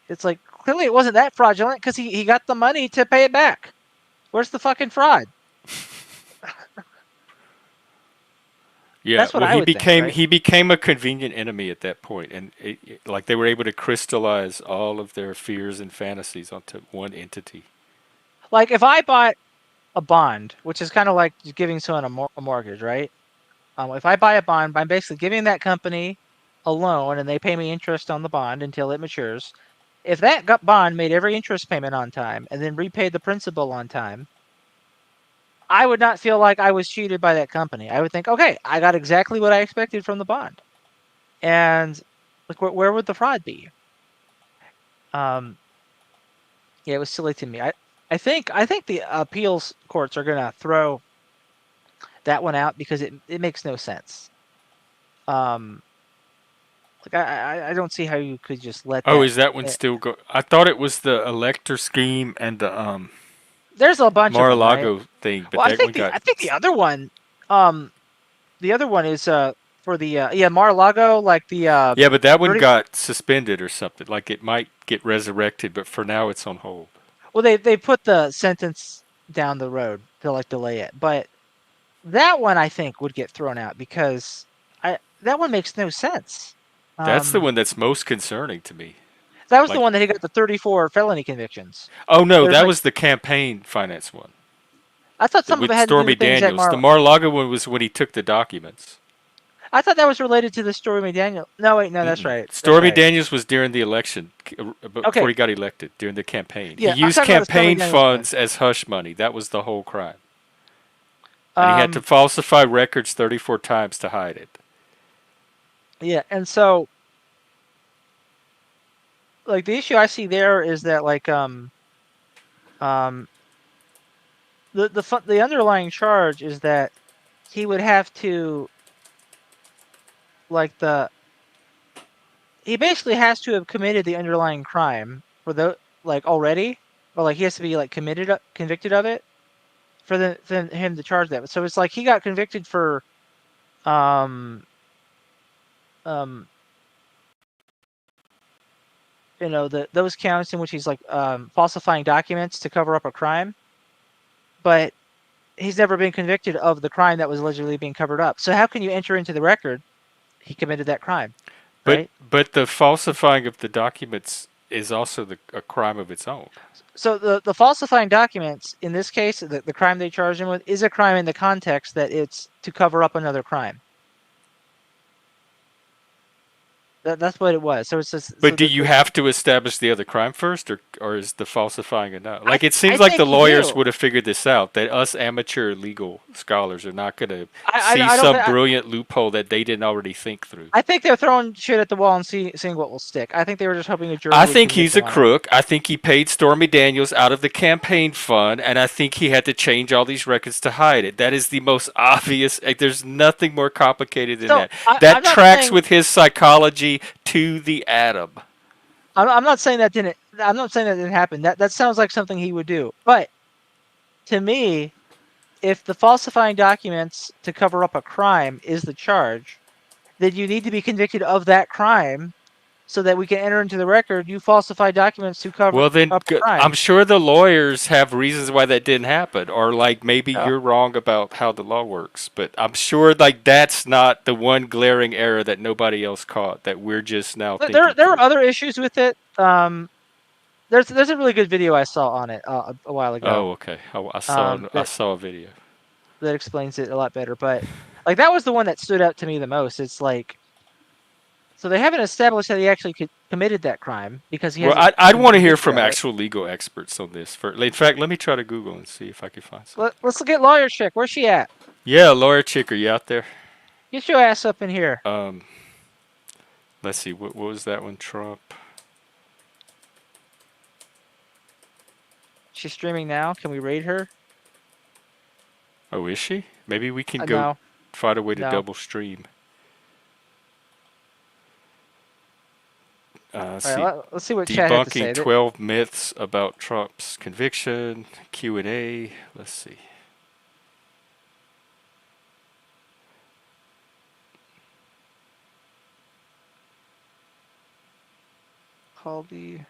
it's like clearly it wasn't that fraudulent because he got the money to pay it back. Where's the fucking fraud? Yeah, That's what well, I would think, right? he became a convenient enemy at that point, and like they were able to crystallize all of their fears and fantasies onto one entity. Like if I bought a bond, which is kind of like giving someone a mortgage, right? If I buy a bond, I'm basically giving that company a loan, and they pay me interest on the bond until it matures. If that bond made every interest payment on time and then repaid the principal on time, I would not feel like I was cheated by that company. I would think, okay, I got exactly what I expected from the bond, and like where would the fraud be? Um, yeah, it was silly to me. I think the appeals courts are gonna throw that one out because it makes no sense. Um, like I don't see how you could just let Oh, that. is that one eh, still go? I thought it was the Elector scheme and the There's a bunch of them, right? Mar-a-Lago thing, but Well, I that one think the got I think um the other one is for the yeah Mar-a-Lago, like the yeah, but that one 30. got suspended or something. Like it might get resurrected, but for now it's on hold. Well, they put the sentence down the road to like delay it, but that one I think would get thrown out because I that one makes no sense. That's the Um, one that's most concerning to me. that was the Like, one that he got the 34 felony convictions. oh no, There's that like was the campaign finance one I thought some of it with had to do Stormy with things at Daniels. The Mar. Mar-a-Lago one was when he took the documents. I thought that was related to the Stormy Daniel. No, wait, no, that's Mm-mm. right. That's Stormy right. Daniels was during the election, before Okay, he got elected, during the campaign. He yeah, I'm used talking about the Stormy campaign Daniels one. funds as hush money. That was the whole crime. And he had to Um, falsify records 34 times to hide it. yeah, and so like the issue I see there is that like um the underlying charge is that he would have to like the he basically has to have committed the underlying crime for the like already, or like he has to be like convicted of it for him to charge that. So it's like he got convicted for um um those counts in which he's like falsifying documents to cover up a crime, but he's never been convicted of the crime that was allegedly being covered up. So how can you enter into the record he committed that crime, But right? but the falsifying of the documents is also a crime of its own. So the falsifying documents in this case, the crime they charged him with, is a crime in the context that it's to cover up another crime. That's what it was. So it's just But so do you have to establish the other crime first, or is the falsifying enough? Like it I seems like think the you lawyers do. would have figured this out. That us amateur legal scholars are not going to see I don't some think brilliant loophole that they didn't already think through. I think they're throwing shit at the wall and seeing what will stick. I think they were just hoping a jury I would think convict he's him a on it. crook. I think he paid Stormy Daniels out of the campaign fund, and I think he had to change all these records to hide it. That is the most obvious. There's nothing more complicated than So that. That I'm not tracks saying with his psychology to the atom. I'm not saying that didn't. I'm not saying that didn't happen. That sounds like something he would do. But to me, if the falsifying documents to cover up a crime is the charge, then you need to be convicted of that crime so that we can enter into the record you falsified documents to cover Well, then up a I'm crime. sure the lawyers have reasons why that didn't happen, or like maybe Yeah. you're wrong about how the law works. But I'm sure like that's not the one glaring error that nobody else caught that we're just now thinking There are through. other issues with it. There's a really good video I saw on it a while ago. Oh, okay. I That saw a video. that explains it a lot better. But like that was the one that stood out to me the most. It's like so they haven't established that he actually committed that crime because he Well, hasn't I'd been want to hear convicted from of it. actual legal experts on this. In fact, let me try to Google and see if I can find something. Let's look at lawyer chick. Where's she at? Yeah, lawyer chick, are you out there? Get your ass up in here. Um, let's see. What was that one? Trump. She's streaming now. Can we raid her? Oh, is she? Maybe we can go No, find a way to no. double stream. All right, see. let's see what Chad had to Debunking say. 12 myths about Trump's conviction. Q&A. Let's see. Called the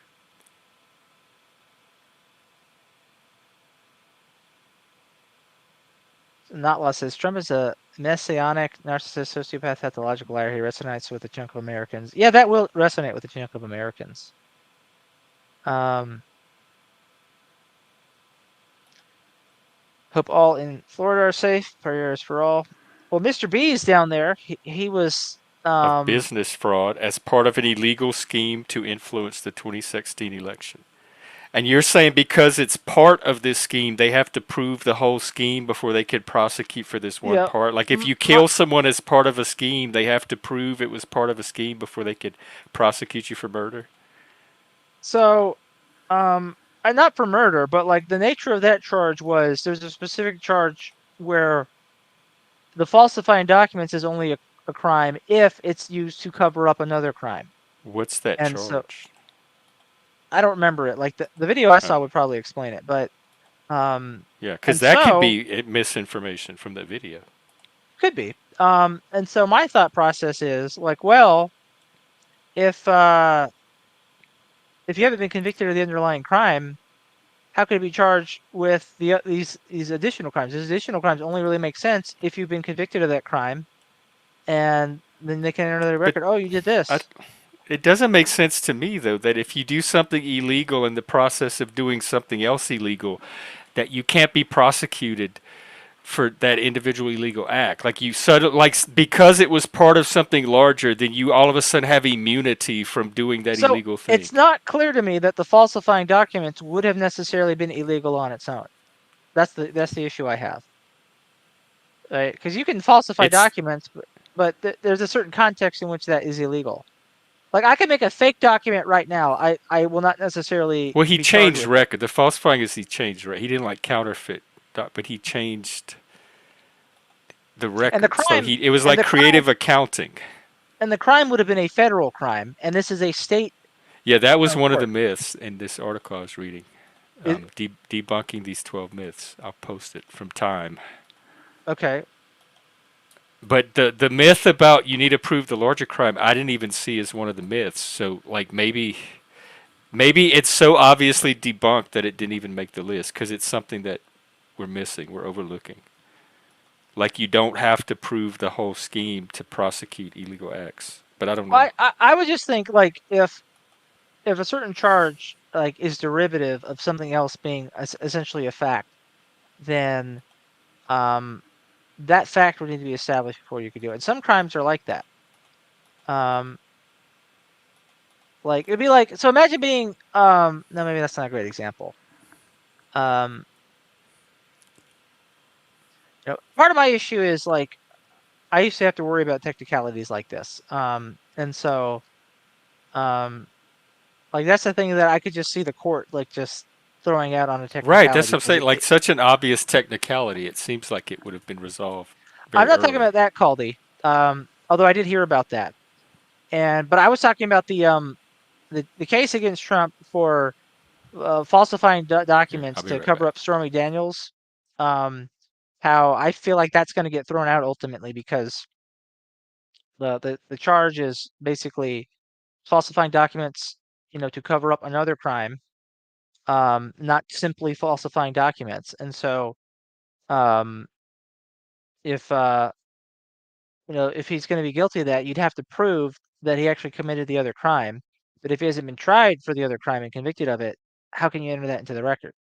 Not says Trump is a messianic, narcissist, sociopath, pathological liar. He resonates with a chunk of Americans. Yeah, that will resonate with a chunk of Americans. Hope all in Florida are safe. Prayers for all. Well, Mr. B is down there. He was. Of business fraud as part of an illegal scheme to influence the 2016 election. And you're saying because it's part of this scheme, they have to prove the whole scheme before they could prosecute for this one Yeah. part? Like if you My, kill someone as part of a scheme, they have to prove it was part of a scheme before they could prosecute you for murder? so, not for murder, but like the nature of that charge was there's a specific charge where the falsifying documents is only a crime if it's used to cover up another crime. What's that And so charge? I don't remember it. Like the video I Oh, saw would probably explain it, but yeah, because and that could so be misinformation from the video. could be. And so my thought process is like, well, if you haven't been convicted of the underlying crime, how could it be charged with these additional crimes? These additional crimes only really make sense if you've been convicted of that crime, and then they can enter the But record. Oh, you did I, this. it doesn't make sense to me, though, that if you do something illegal in the process of doing something else illegal, that you can't be prosecuted for that individual illegal act. Like you suddenly, like because it was part of something larger, then you all of a sudden have immunity from doing that So illegal thing. it's not clear to me that the falsifying documents would have necessarily been illegal on its own. That's the issue I have. Right? Because you can falsify It's documents, but there's a certain context in which that is illegal. Like I can make a fake document right now. I will not necessarily well, he be charged changed with it. record. The falsifying is he changed right. He didn't like counterfeit, but he changed the And the record. So crime he it was and like the crime creative accounting. and the crime would have been a federal crime, and this is a state Yeah, that was one of the court. myths in this article I was reading. It, Debunking these 12 myths. I'll post it from Time. okay. But the myth about you need to prove the larger crime, I didn't even see as one of the myths. So like maybe it's so obviously debunked that it didn't even make the list because it's something that we're missing, we're overlooking. Like you don't have to prove the whole scheme to prosecute illegal acts. But I don't know. I would just think like if a certain charge like is derivative of something else being essentially a fact, then that fact would need to be established before you could do it. And some crimes are like that. Um, like it'd be like so. Imagine being no, maybe that's not a great example. Um, part of my issue is like I used to have to worry about technicalities like this. And so like that's the thing that I could just see the court like just throwing out on a Right, that's technicality what I'm because saying. Like such an obvious technicality, it seems like it would have been resolved I'm very not talking early. about that, Caldy. Although I did hear about that, but I was talking about the case against Trump for falsifying Here, I'll documents be to right cover back. up Stormy Daniels. How I feel like that's going to get thrown out ultimately because the charge is basically falsifying documents, to cover up another crime, not simply falsifying documents. And so, um, if if he's going to be guilty of that, you'd have to prove that he actually committed the other crime. But if he hasn't been tried for the other crime and convicted of it, how can you enter that into the record?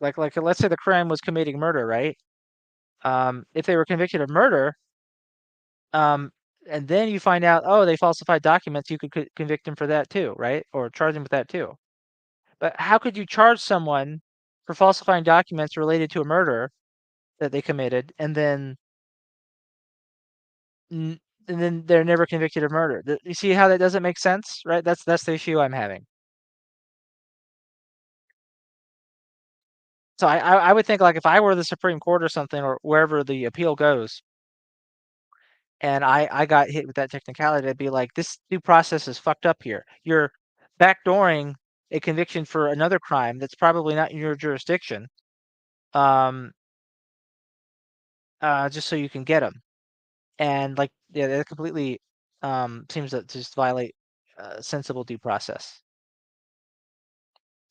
Like let's say the crime was committing murder, right? If they were convicted of murder, um, and then you find out, oh, they falsified documents, you could convict them for that too, right? Or charge them with that too. But how could you charge someone for falsifying documents related to a murder that they committed, and then they're never convicted of murder? You see how that doesn't make sense, right? That's the issue I'm having. So I would think like if I were the Supreme Court or something, or wherever the appeal goes, and I got hit with that technicality, I'd be like, this due process is fucked up here. You're backdooring a conviction for another crime that's probably not in your jurisdiction, um, just so you can get them. And like, yeah, that completely seems to just violate sensible due process.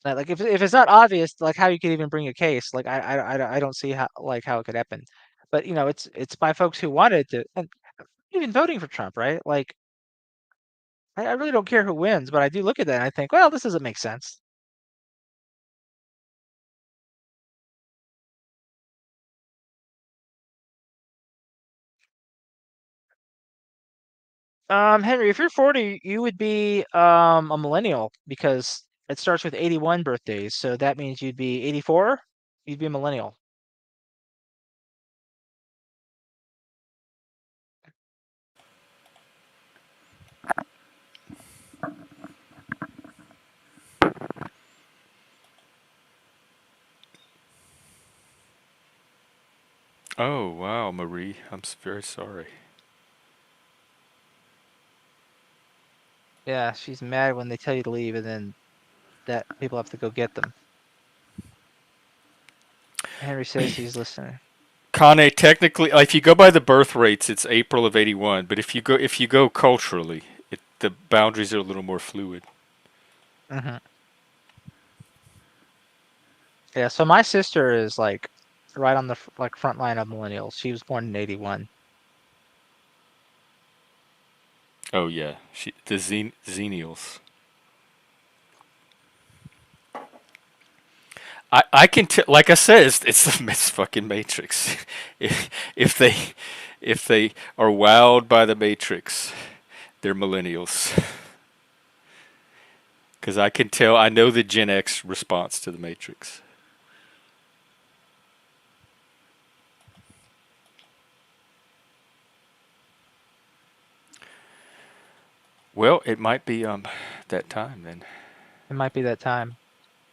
Like if it's not obvious, like how you could even bring a case, like I don't see how it could happen. But it's by folks who wanted to, and even voting for Trump, right? Like I really don't care who wins, but I do look at that and I think, well, this doesn't make sense. Henry, if you're 40, you would be a millennial because it starts with 81 birthdays, so that means you'd be 84. You'd be a millennial. Oh, wow, Marie. Very sorry. Yeah, she's mad when they tell you to leave, and then that people have to go get them. Henry says he's listening. Kane, technically, if you go by the birth rates, it's April of '81. But if you go culturally, the boundaries are a little more fluid. Hmm. Yeah, so my sister is like right on the like front line of millennials. She was born in 81. Oh yeah, the Xenials. I can tell. Like I said, it's fucking Matrix. if they if they are wowed by the Matrix, they're millennials. Because I can tell. I know the Gen X response to the Matrix. Well, it might be that time then. It might be that time.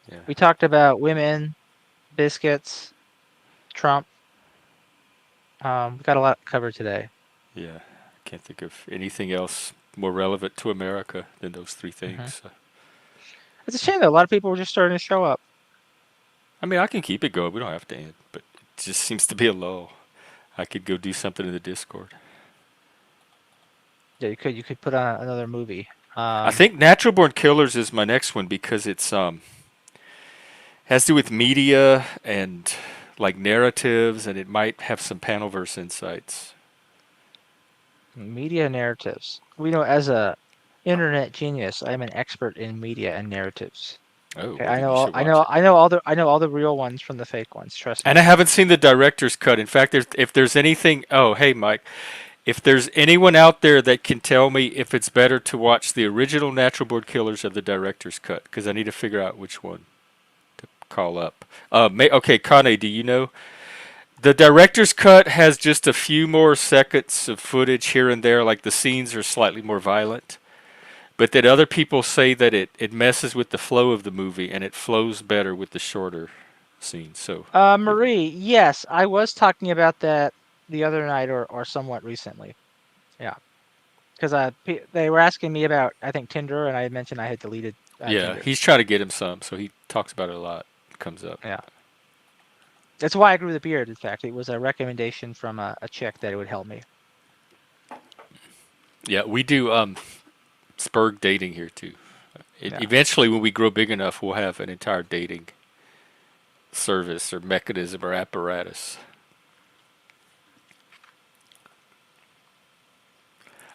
Yeah. We talked about women, biscuits, Trump. We got a lot covered today. Yeah. I can't think of anything else more relevant to America than those three Hmm. things. So. It's a shame that a lot of people were just starting to show up. I mean, I can keep it going. We don't have to end, but it just seems to be a lull. I could go do something in the Discord. Yeah, you could put on another movie. I think Natural Born Killers is my next one because it's has to do with media and like narratives, and it might have some panelverse insights. Media narratives. We know as a internet genius, I'm an expert in media and narratives. Oh, Okay, well then you should watch it. I know all the real ones from the fake ones. Trust And I me. haven't seen the director's cut. In fact, if there's anything, oh hey Mike, if there's anyone out there that can tell me if it's better to watch the original Natural Born Killers or the director's cut, because I need to figure out which one to call up. Okay, Kane, do you know? The director's cut has just a few more seconds of footage here and there, like the scenes are slightly more violent. But that other people say that it messes with the flow of the movie and it flows better with the shorter scenes. So, it, Marie, yes, I was talking about that the other night or somewhat recently. Yeah, because they were asking me about I think Tinder, and I had mentioned I had deleted yeah, Tinder. he's trying to get him some, so he talks about it a lot. It comes up. Yeah, that's why I grew the beard. In fact, it was a recommendation from a chick that it would help me. Yeah, we do Spurg dating here too. Yeah. Eventually, when we grow big enough, we'll have an entire dating service or mechanism or apparatus.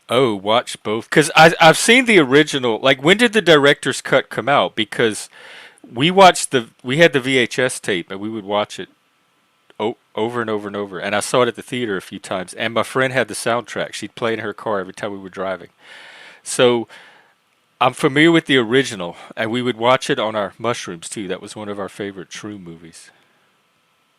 Oh, watch both. Because I've seen the original. Like, when did the director's cut come out? Because we had the VHS tape and we would watch it over and over and over. And I saw it at the theater a few times. And my friend had the soundtrack. She'd play in her car every time we were driving. So I'm familiar with the original, and we would watch it on our mushrooms too. That was one of our favorite Shroom movies.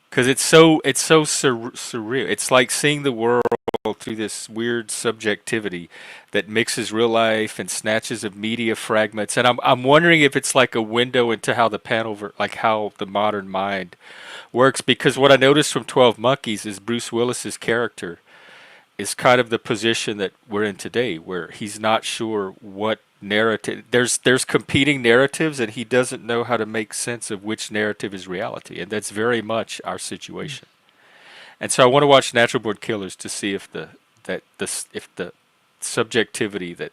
Because it's so surreal. It's like seeing the world through this weird subjectivity that mixes real life and snatches of media fragments. And I'm wondering if it's like a window into how the like how the modern mind works. Because what I noticed from 12 Monkeys is Bruce Willis's character is kind of the position that we're in today, where he's not sure what narrative. There's competing narratives, and he doesn't know how to make sense of which narrative is reality, and that's very much our situation. And so I want to watch Natural Born Killers to see if the subjectivity that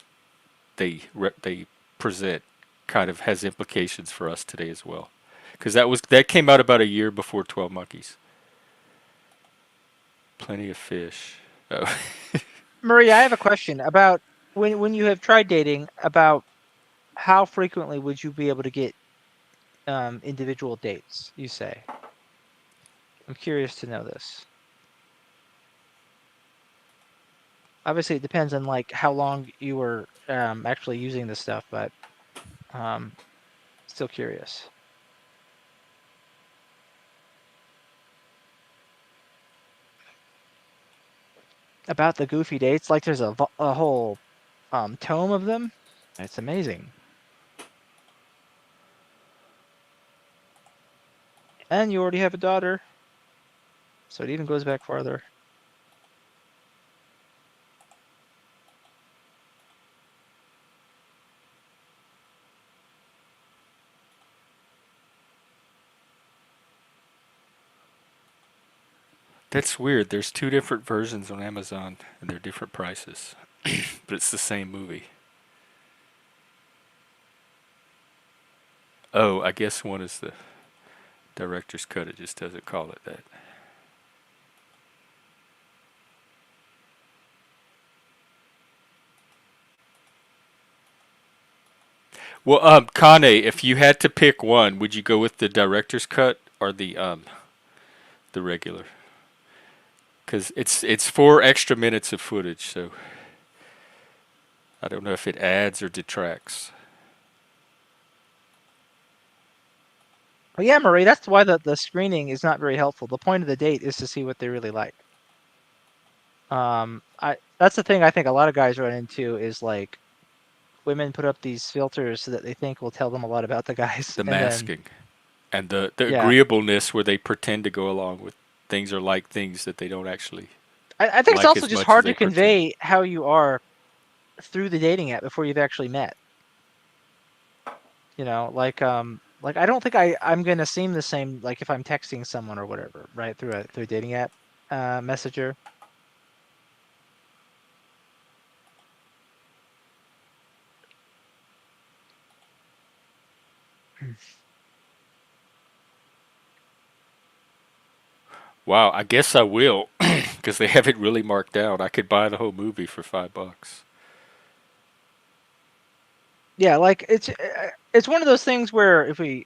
they present kind of has implications for us today as well, because that came out about a year before 12 Monkeys. Plenty of fish. Oh. Maria, I have a question about when you have tried dating. About how frequently would you be able to get individual dates? You say. I'm curious to know this. Obviously, it depends on like how long you were actually using this stuff, but still curious. About the goofy dates, like there's a whole tome of them. It's amazing. And you already have a daughter, so it even goes back farther. That's weird. There's two different versions on Amazon, and they're different prices, but it's the same movie. Oh, I guess one is the director's cut. It just doesn't call it that. Well, Kane, if you had to pick one, would you go with the director's cut or the regular? Because it's 4 extra minutes of footage, so I don't know if it adds or detracts. But yeah, Marie, that's why the screening is not very helpful. The point of the date is to see what they really like. That's the thing I think a lot of guys run into is like women put up these filters so that they think will tell them a lot about the guys, The and then masking and the yeah, agreeableness where they pretend to go along with things or like things that they don't actually I think it's like also as just much as hard to they pretend. convey how you are through the dating app before you've actually met. You know, like I don't think I'm gonna seem the same like if I'm texting someone or whatever, right, through a dating app messenger. Wow, I guess I will, because they have it really marked down. I could buy the whole movie for $5. Yeah, like it's one of those things where if we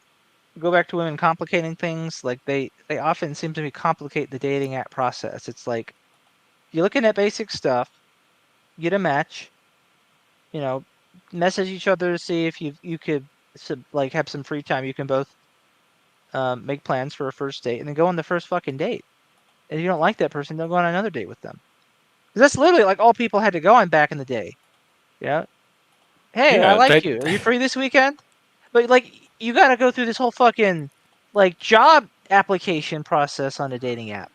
go back to women complicating things, like they often seem to complicate the dating app process. It's like you're looking at basic stuff, get a match, you know, message each other to see if you could like have some free time. You can both make plans for a first date, and then go on the first fucking date. And if you don't like that person, don't go on another date with them. 'Cause that's literally like all people had to go on back in the day. Yeah. Hey, I Yeah, like that you. Are you free this weekend? But like you got to go through this whole fucking like job application process on a dating app,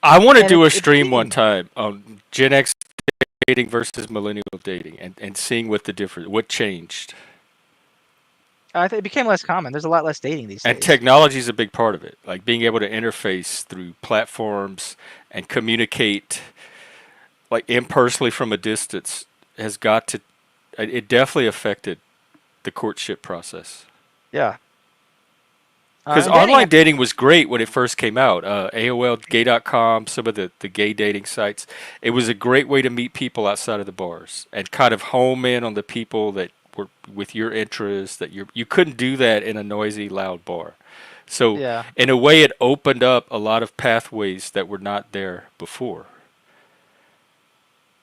I want to and do a it's stream one tedious. time on Gen X dating versus millennial dating, and seeing what changed. I think it became less common. There's a lot less dating these And days. technology is a big part of it, like being able to interface through platforms and communicate like impersonally from a distance has got to. It definitely affected the courtship process. Yeah. Because And dating online app. dating was great when it first came out. AOL, Gay.com, some of the gay dating sites. It was a great way to meet people outside of the bars and kind of home in on the people that were with your interests. That you couldn't do that in a noisy, loud bar. So Yeah. in a way, it opened up a lot of pathways that were not there before.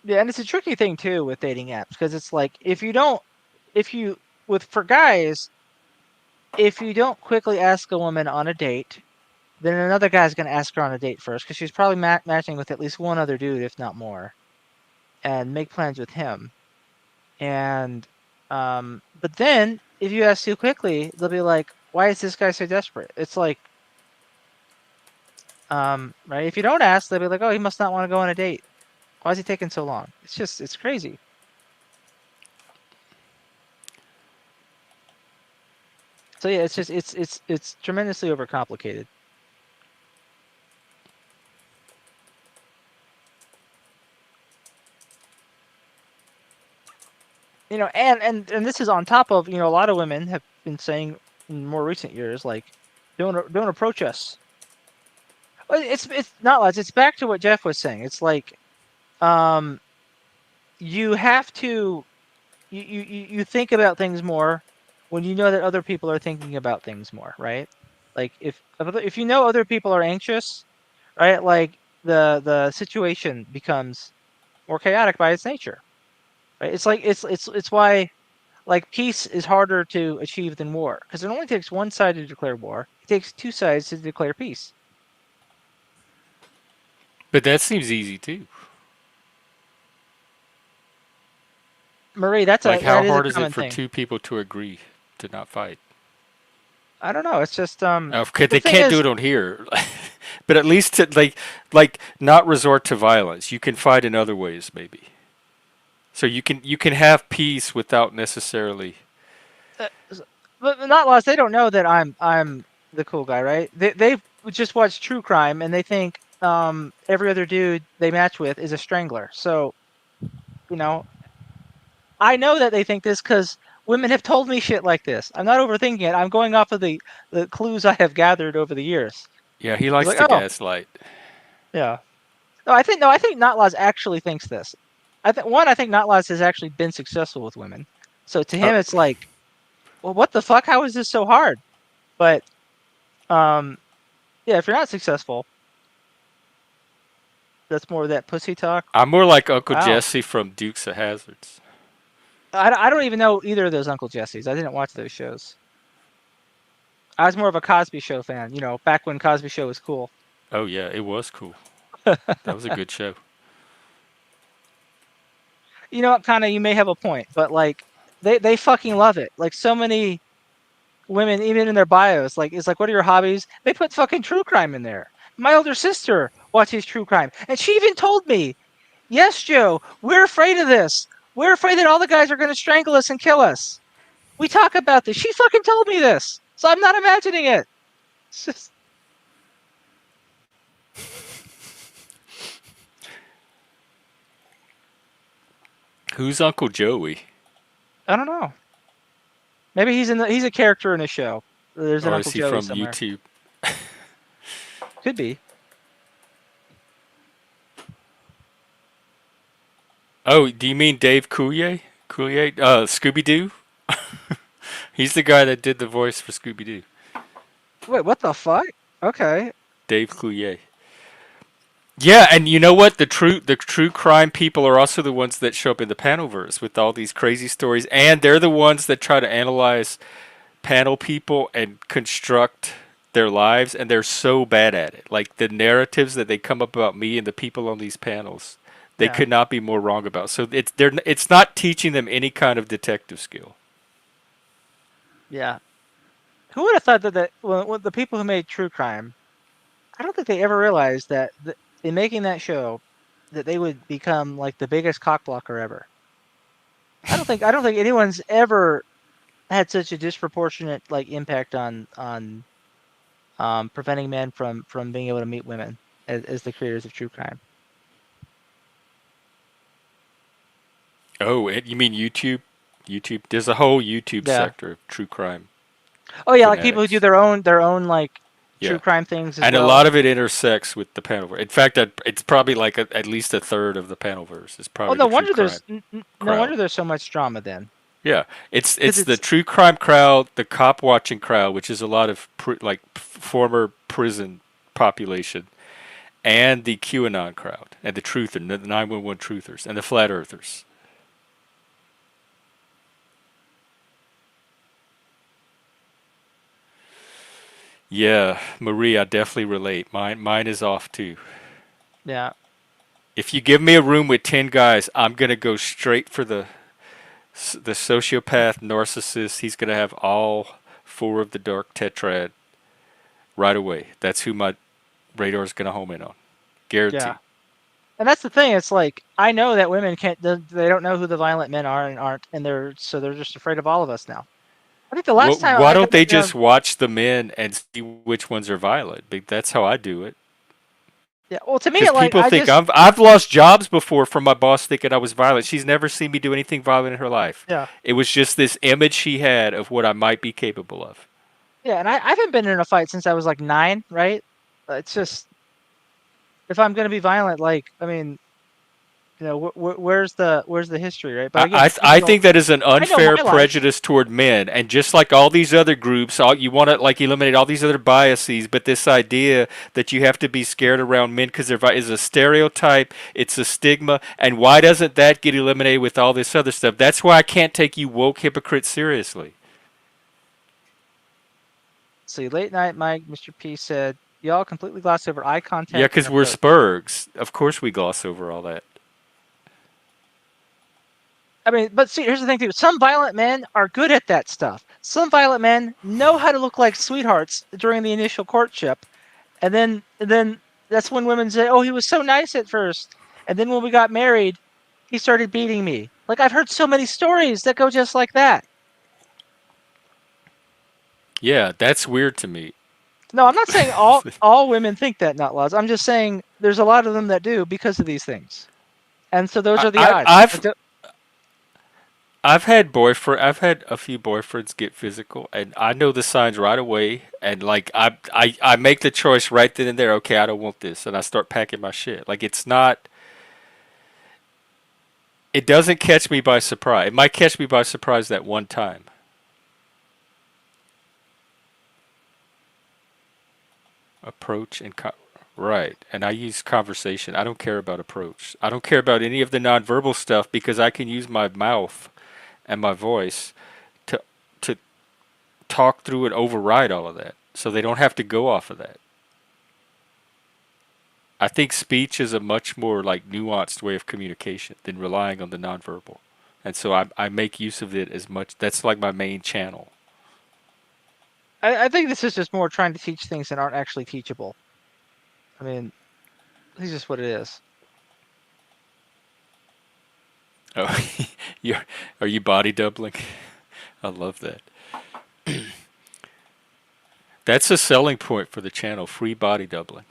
Yeah, and it's a tricky thing too with dating apps because it's like if you don't, if you with for guys, if you don't quickly ask a woman on a date, then another guy's gonna ask her on a date first because she's probably matching with at least one other dude, if not more. and make plans with him. And but then if you ask too quickly, they'll be like, "Why is this guy so desperate?" It's like, right? If you don't ask, they'll be like, "Oh, he must not want to go on a date. Why is he taking so long?" It's crazy. So yeah, it's tremendously overcomplicated. And this is on top of, a lot of women have been saying in more recent years, like, don't approach us. Well, it's not lots. It's back to what Jeff was saying. It's like, um, you have to you think about things more when you know that other people are thinking about things more, right? Like if you know other people are anxious, right? Like the situation becomes more chaotic by its nature, right? It's like it's why, like, peace is harder to achieve than war, because it only takes one side to declare war. It takes two sides to declare peace. But that seems easy too. Marie, Like, how that is a hard is it common for thing. two people to agree to not fight? I don't know. It's just Okay, the they thing can't do is, it on here, but at least to like not resort to violence. You can fight in other ways, maybe. So you can have peace without necessarily. uh, but not lost. They don't know that I'm the cool guy, right? They've just watched true crime and they think every other dude they match with is a strangler. So you know, I know that they think this because women have told me shit like this. I'm not overthinking it. I'm going off of the clues I have gathered over the years. Yeah, he It's likes like, to oh, gaslight. yeah. No, I think Notlaws actually thinks this. I think Notlaws has actually been successful with women. So to Uh, him, it's like, well, what the fuck? How is this so hard? But um, yeah, if you're not successful, that's more of that pussy talk. I'm more like Uncle Wow. Jesse from Dukes of Hazards. I don't even know either of those Uncle Jessies. I didn't watch those shows. I was more of a Cosby Show fan. Back when Cosby Show was cool. Oh yeah, it was cool. That was a good show. You know what? Kind of, you may have a point, but like, they fucking love it. Like so many women, even in their bios, like, it's like, what are your hobbies? They put fucking true crime in there. My older sister watches true crime, and she even told me, "Yes, Joe, we're afraid of this. We're afraid that all the guys are going to strangle us and kill us. We talk about this." She fucking told me this, so I'm not imagining it. It's just, Who's Uncle Joey? I don't know. Maybe he's a character in a show. There's an Or Uncle is he Joey from somewhere. YouTube? Could be. Oh, do you mean Dave Coulier? Coulier? Scooby Doo? He's the guy that did the voice for Scooby Doo. Wait, what the fuck? Okay. Dave Coulier. Yeah, and you know what? The true crime people are also the ones that show up in the Panelverse with all these crazy stories, and they're the ones that try to analyze panel people and construct their lives, and they're so bad at it. Like the narratives that they come up about me and the people on these panels, they Yeah. could not be more wrong about. So it's not teaching them any kind of detective skill. Yeah. Who would have thought that when the people who made True Crime, I don't think they ever realized that in making that show, that they would become like the biggest cockblocker ever. I don't think anyone's ever had such a disproportionate like impact on preventing men from being able to meet women as the creators of True Crime. Oh, and you mean YouTube? YouTube. There's a whole YouTube Yeah. sector of true crime Oh yeah, like people who do fanatics. their own like Yeah. true crime things as And a well. lot of it intersects with the panelverse. In fact, it's probably like at least a third of the panelverse is Oh, probably the true crime no crowd. wonder there's so much drama then, Yeah, it's because it's the it's true crime crowd, the cop watching crowd, which is a lot of former prison population, and the QAnon crowd, and the 911 truthers, and the flat earthers. Yeah, Marie, I definitely relate. Mine is off too. yeah. If you give me a room with 10 guys, I'm going to go straight for the sociopath narcissist. He's going to have all four of the dark tetrad right away. That's who my radar is going to home in on. Yeah. Guaranteed. And that's the thing. It's like I know that women can't. They don't know who the violent men are and aren't, and they're just afraid of all of us now. I think the last time Why I don't think they just watch the men and see which ones are violent? That's how I do it. yeah. Well, to me, Because like people I think just I've lost jobs before from my boss thinking I was violent. She's never seen me do anything violent in her life. yeah It was just this image she had of what I might be capable of. yeah. And I haven't been in a fight since I was like 9. Right. It's just if I'm gonna be violent, like I mean, where's the history, right? But again, I think that is an I know unfair my life. prejudice toward men, and just like all these other groups, you want to like eliminate all these other biases, but this idea that you have to be scared around men because is a stereotype, it's a stigma, and why doesn't that get eliminated with all this other stuff? That's why I can't take you woke hypocrites seriously. See, late night Mike, Mr. P said, y'all completely glossed over eye Yeah, contact and because we're approach. Spurgs. Of course, we gloss over all that. I mean, but see, here's the thing too. Some violent men are good at that stuff. Some violent men know how to look like sweethearts during the initial courtship, and then that's when women say, "Oh, he was so nice at first, and then when we got married, he started beating me." Like I've heard so many stories that go just like that. Yeah, that's weird to me. No, I'm not saying all women think that, not laws. I'm just saying there's a lot of them that do because of these things, and so those I, are the I, odds. I've I've had I've had a few boyfriends get physical, and I know the signs right away. And like I make the choice right then and there. Okay, I don't want this, and I start packing my shit. Like it's not. It doesn't catch me by surprise. It might catch me by surprise that one time. Approach and right, and I use conversation. I don't care about approach. I don't care about any of the nonverbal stuff because I can use my mouth and my voice to to talk through and override all of that, so they don't have to go off of that. I think speech is a much more like nuanced way of communication than relying on the nonverbal, and so I make use of it as much. That's like my main channel. I think this is just more trying to teach things that aren't actually teachable. I mean, it's just what it is. Oh, you are you body doubling? I love that. That's a selling point for the channel. Free body doubling.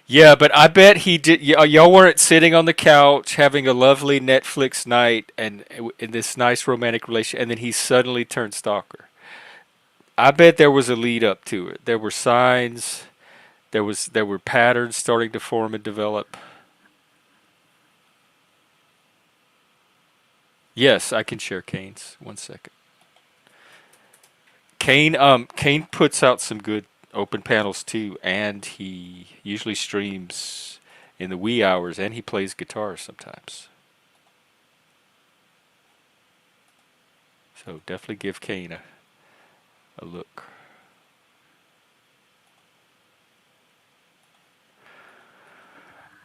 Yeah, but I bet he did. Y'all weren't sitting on the couch having a lovely Netflix night and in this nice romantic relation, and then he suddenly turned stalker. I bet there was a lead up to it. There were signs. There were patterns starting to form and develop. Yes, I can share Kane's. One second. Kane puts out some good open panels too, and he usually streams in the wee hours, and he plays guitar sometimes. So definitely give Kane a look.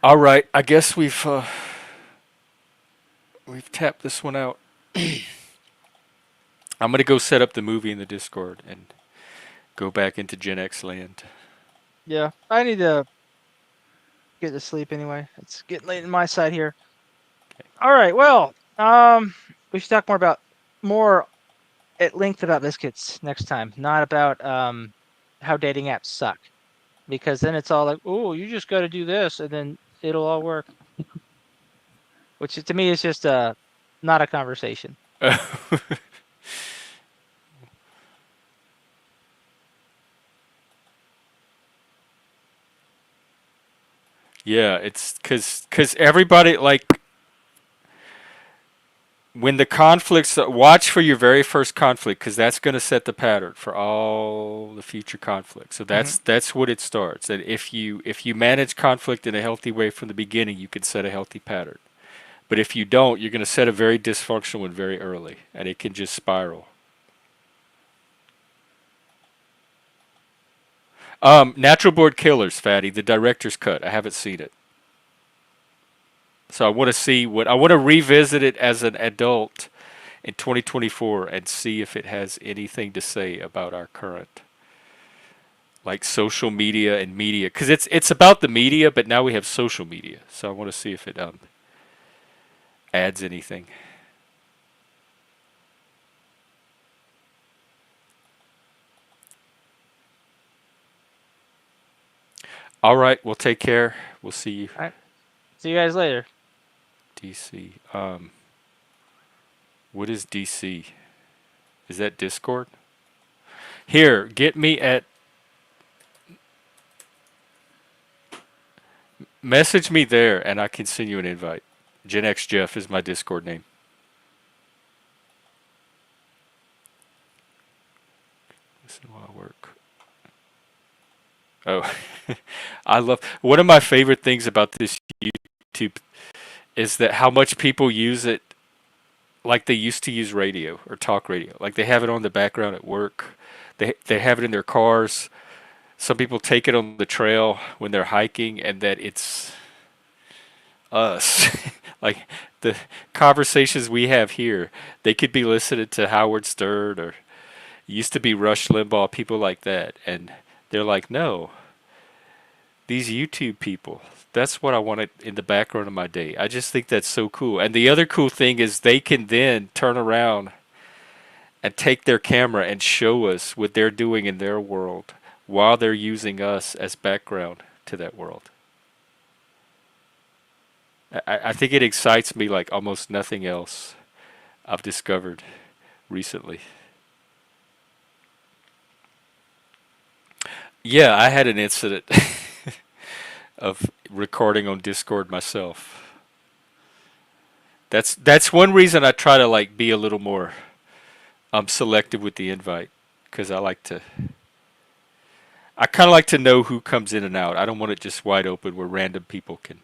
All right, I guess we've tapped this one out. I'm gonna go set up the movie in the Discord and go back into Gen X land. Yeah, I need to get to sleep anyway. It's getting late in my side here. All right, well, we should talk more at length about biscuits next time, not about how dating apps suck, because then it's all like, oh, you just got to do this, and then it'll all work. Which to me is just not a conversation. Yeah, it's because everybody like when the conflicts. Watch for your very first conflict because that's going to set the pattern for all the future conflicts. So Hmm. that's what it starts. And if you manage conflict in a healthy way from the beginning, you can set a healthy pattern. But if you don't, you're going to set a very dysfunctional one very early, and it can just spiral. Natural Born Killers, Fatty, the director's cut. I haven't seen it. So I want to see what I want to revisit it as an adult in 2024 and see if it has anything to say about our current like social media and media because it's about the media, but now we have social media. So I want to see if it adds anything. All right, well take care. We'll see you, All right. See you guys later. DC. What is DC? Is that Discord? Here, get me at message me there, and I can send you an invite. Gen X Jeff is my Discord name. Listen while I work. Oh, I love one of my favorite things about this YouTube is that how much people use it like they used to use radio or talk radio. Like they have it on the background at work. They have it in their cars. Some people take it on the trail when they're hiking, and that it's us. Like the conversations we have here, they could be listening to Howard Stern or used to be Rush Limbaugh, people like that, and they're like, no, these YouTube people. That's what I wanted in the background of my day. I just think that's so cool. And the other cool thing is they can then turn around and take their camera and show us what they're doing in their world while they're using us as background to that world. I think it excites me like almost nothing else I've discovered recently. Yeah, I had an incident of recording on Discord myself. That's one reason I try to like be a little more selective with the invite because I kind of like to know who comes in and out. I don't want it just wide open where random people can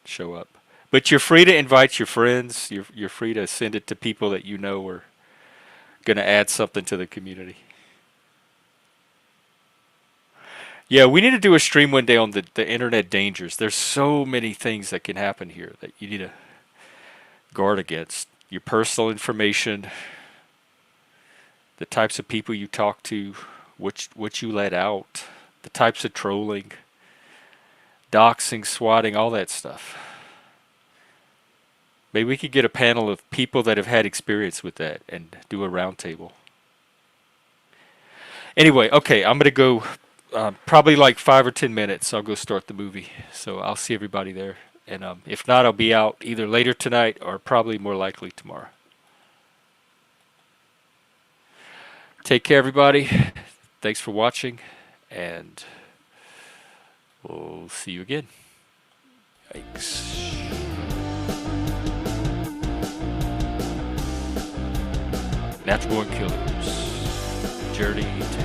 show up. But you're free to invite your friends. You're free to send it to people that you know are going to add something to the community. Yeah, we need to do a stream one day on the internet dangers. There's so many things that can happen here that you need to guard against. Your personal information, the types of people you talk to, what you let out, the types of trolling, doxing, swatting, all that stuff. Maybe we could get a panel of people that have had experience with that and do a roundtable. Anyway, okay, I'm going to go probably like 5 or 10 minutes. I'll go start the movie. So I'll see everybody there. And if not, I'll be out either later tonight or probably more likely tomorrow. Take care, everybody. Thanks for watching. And we'll see you again. Yikes. Natural Born Killers. Journey to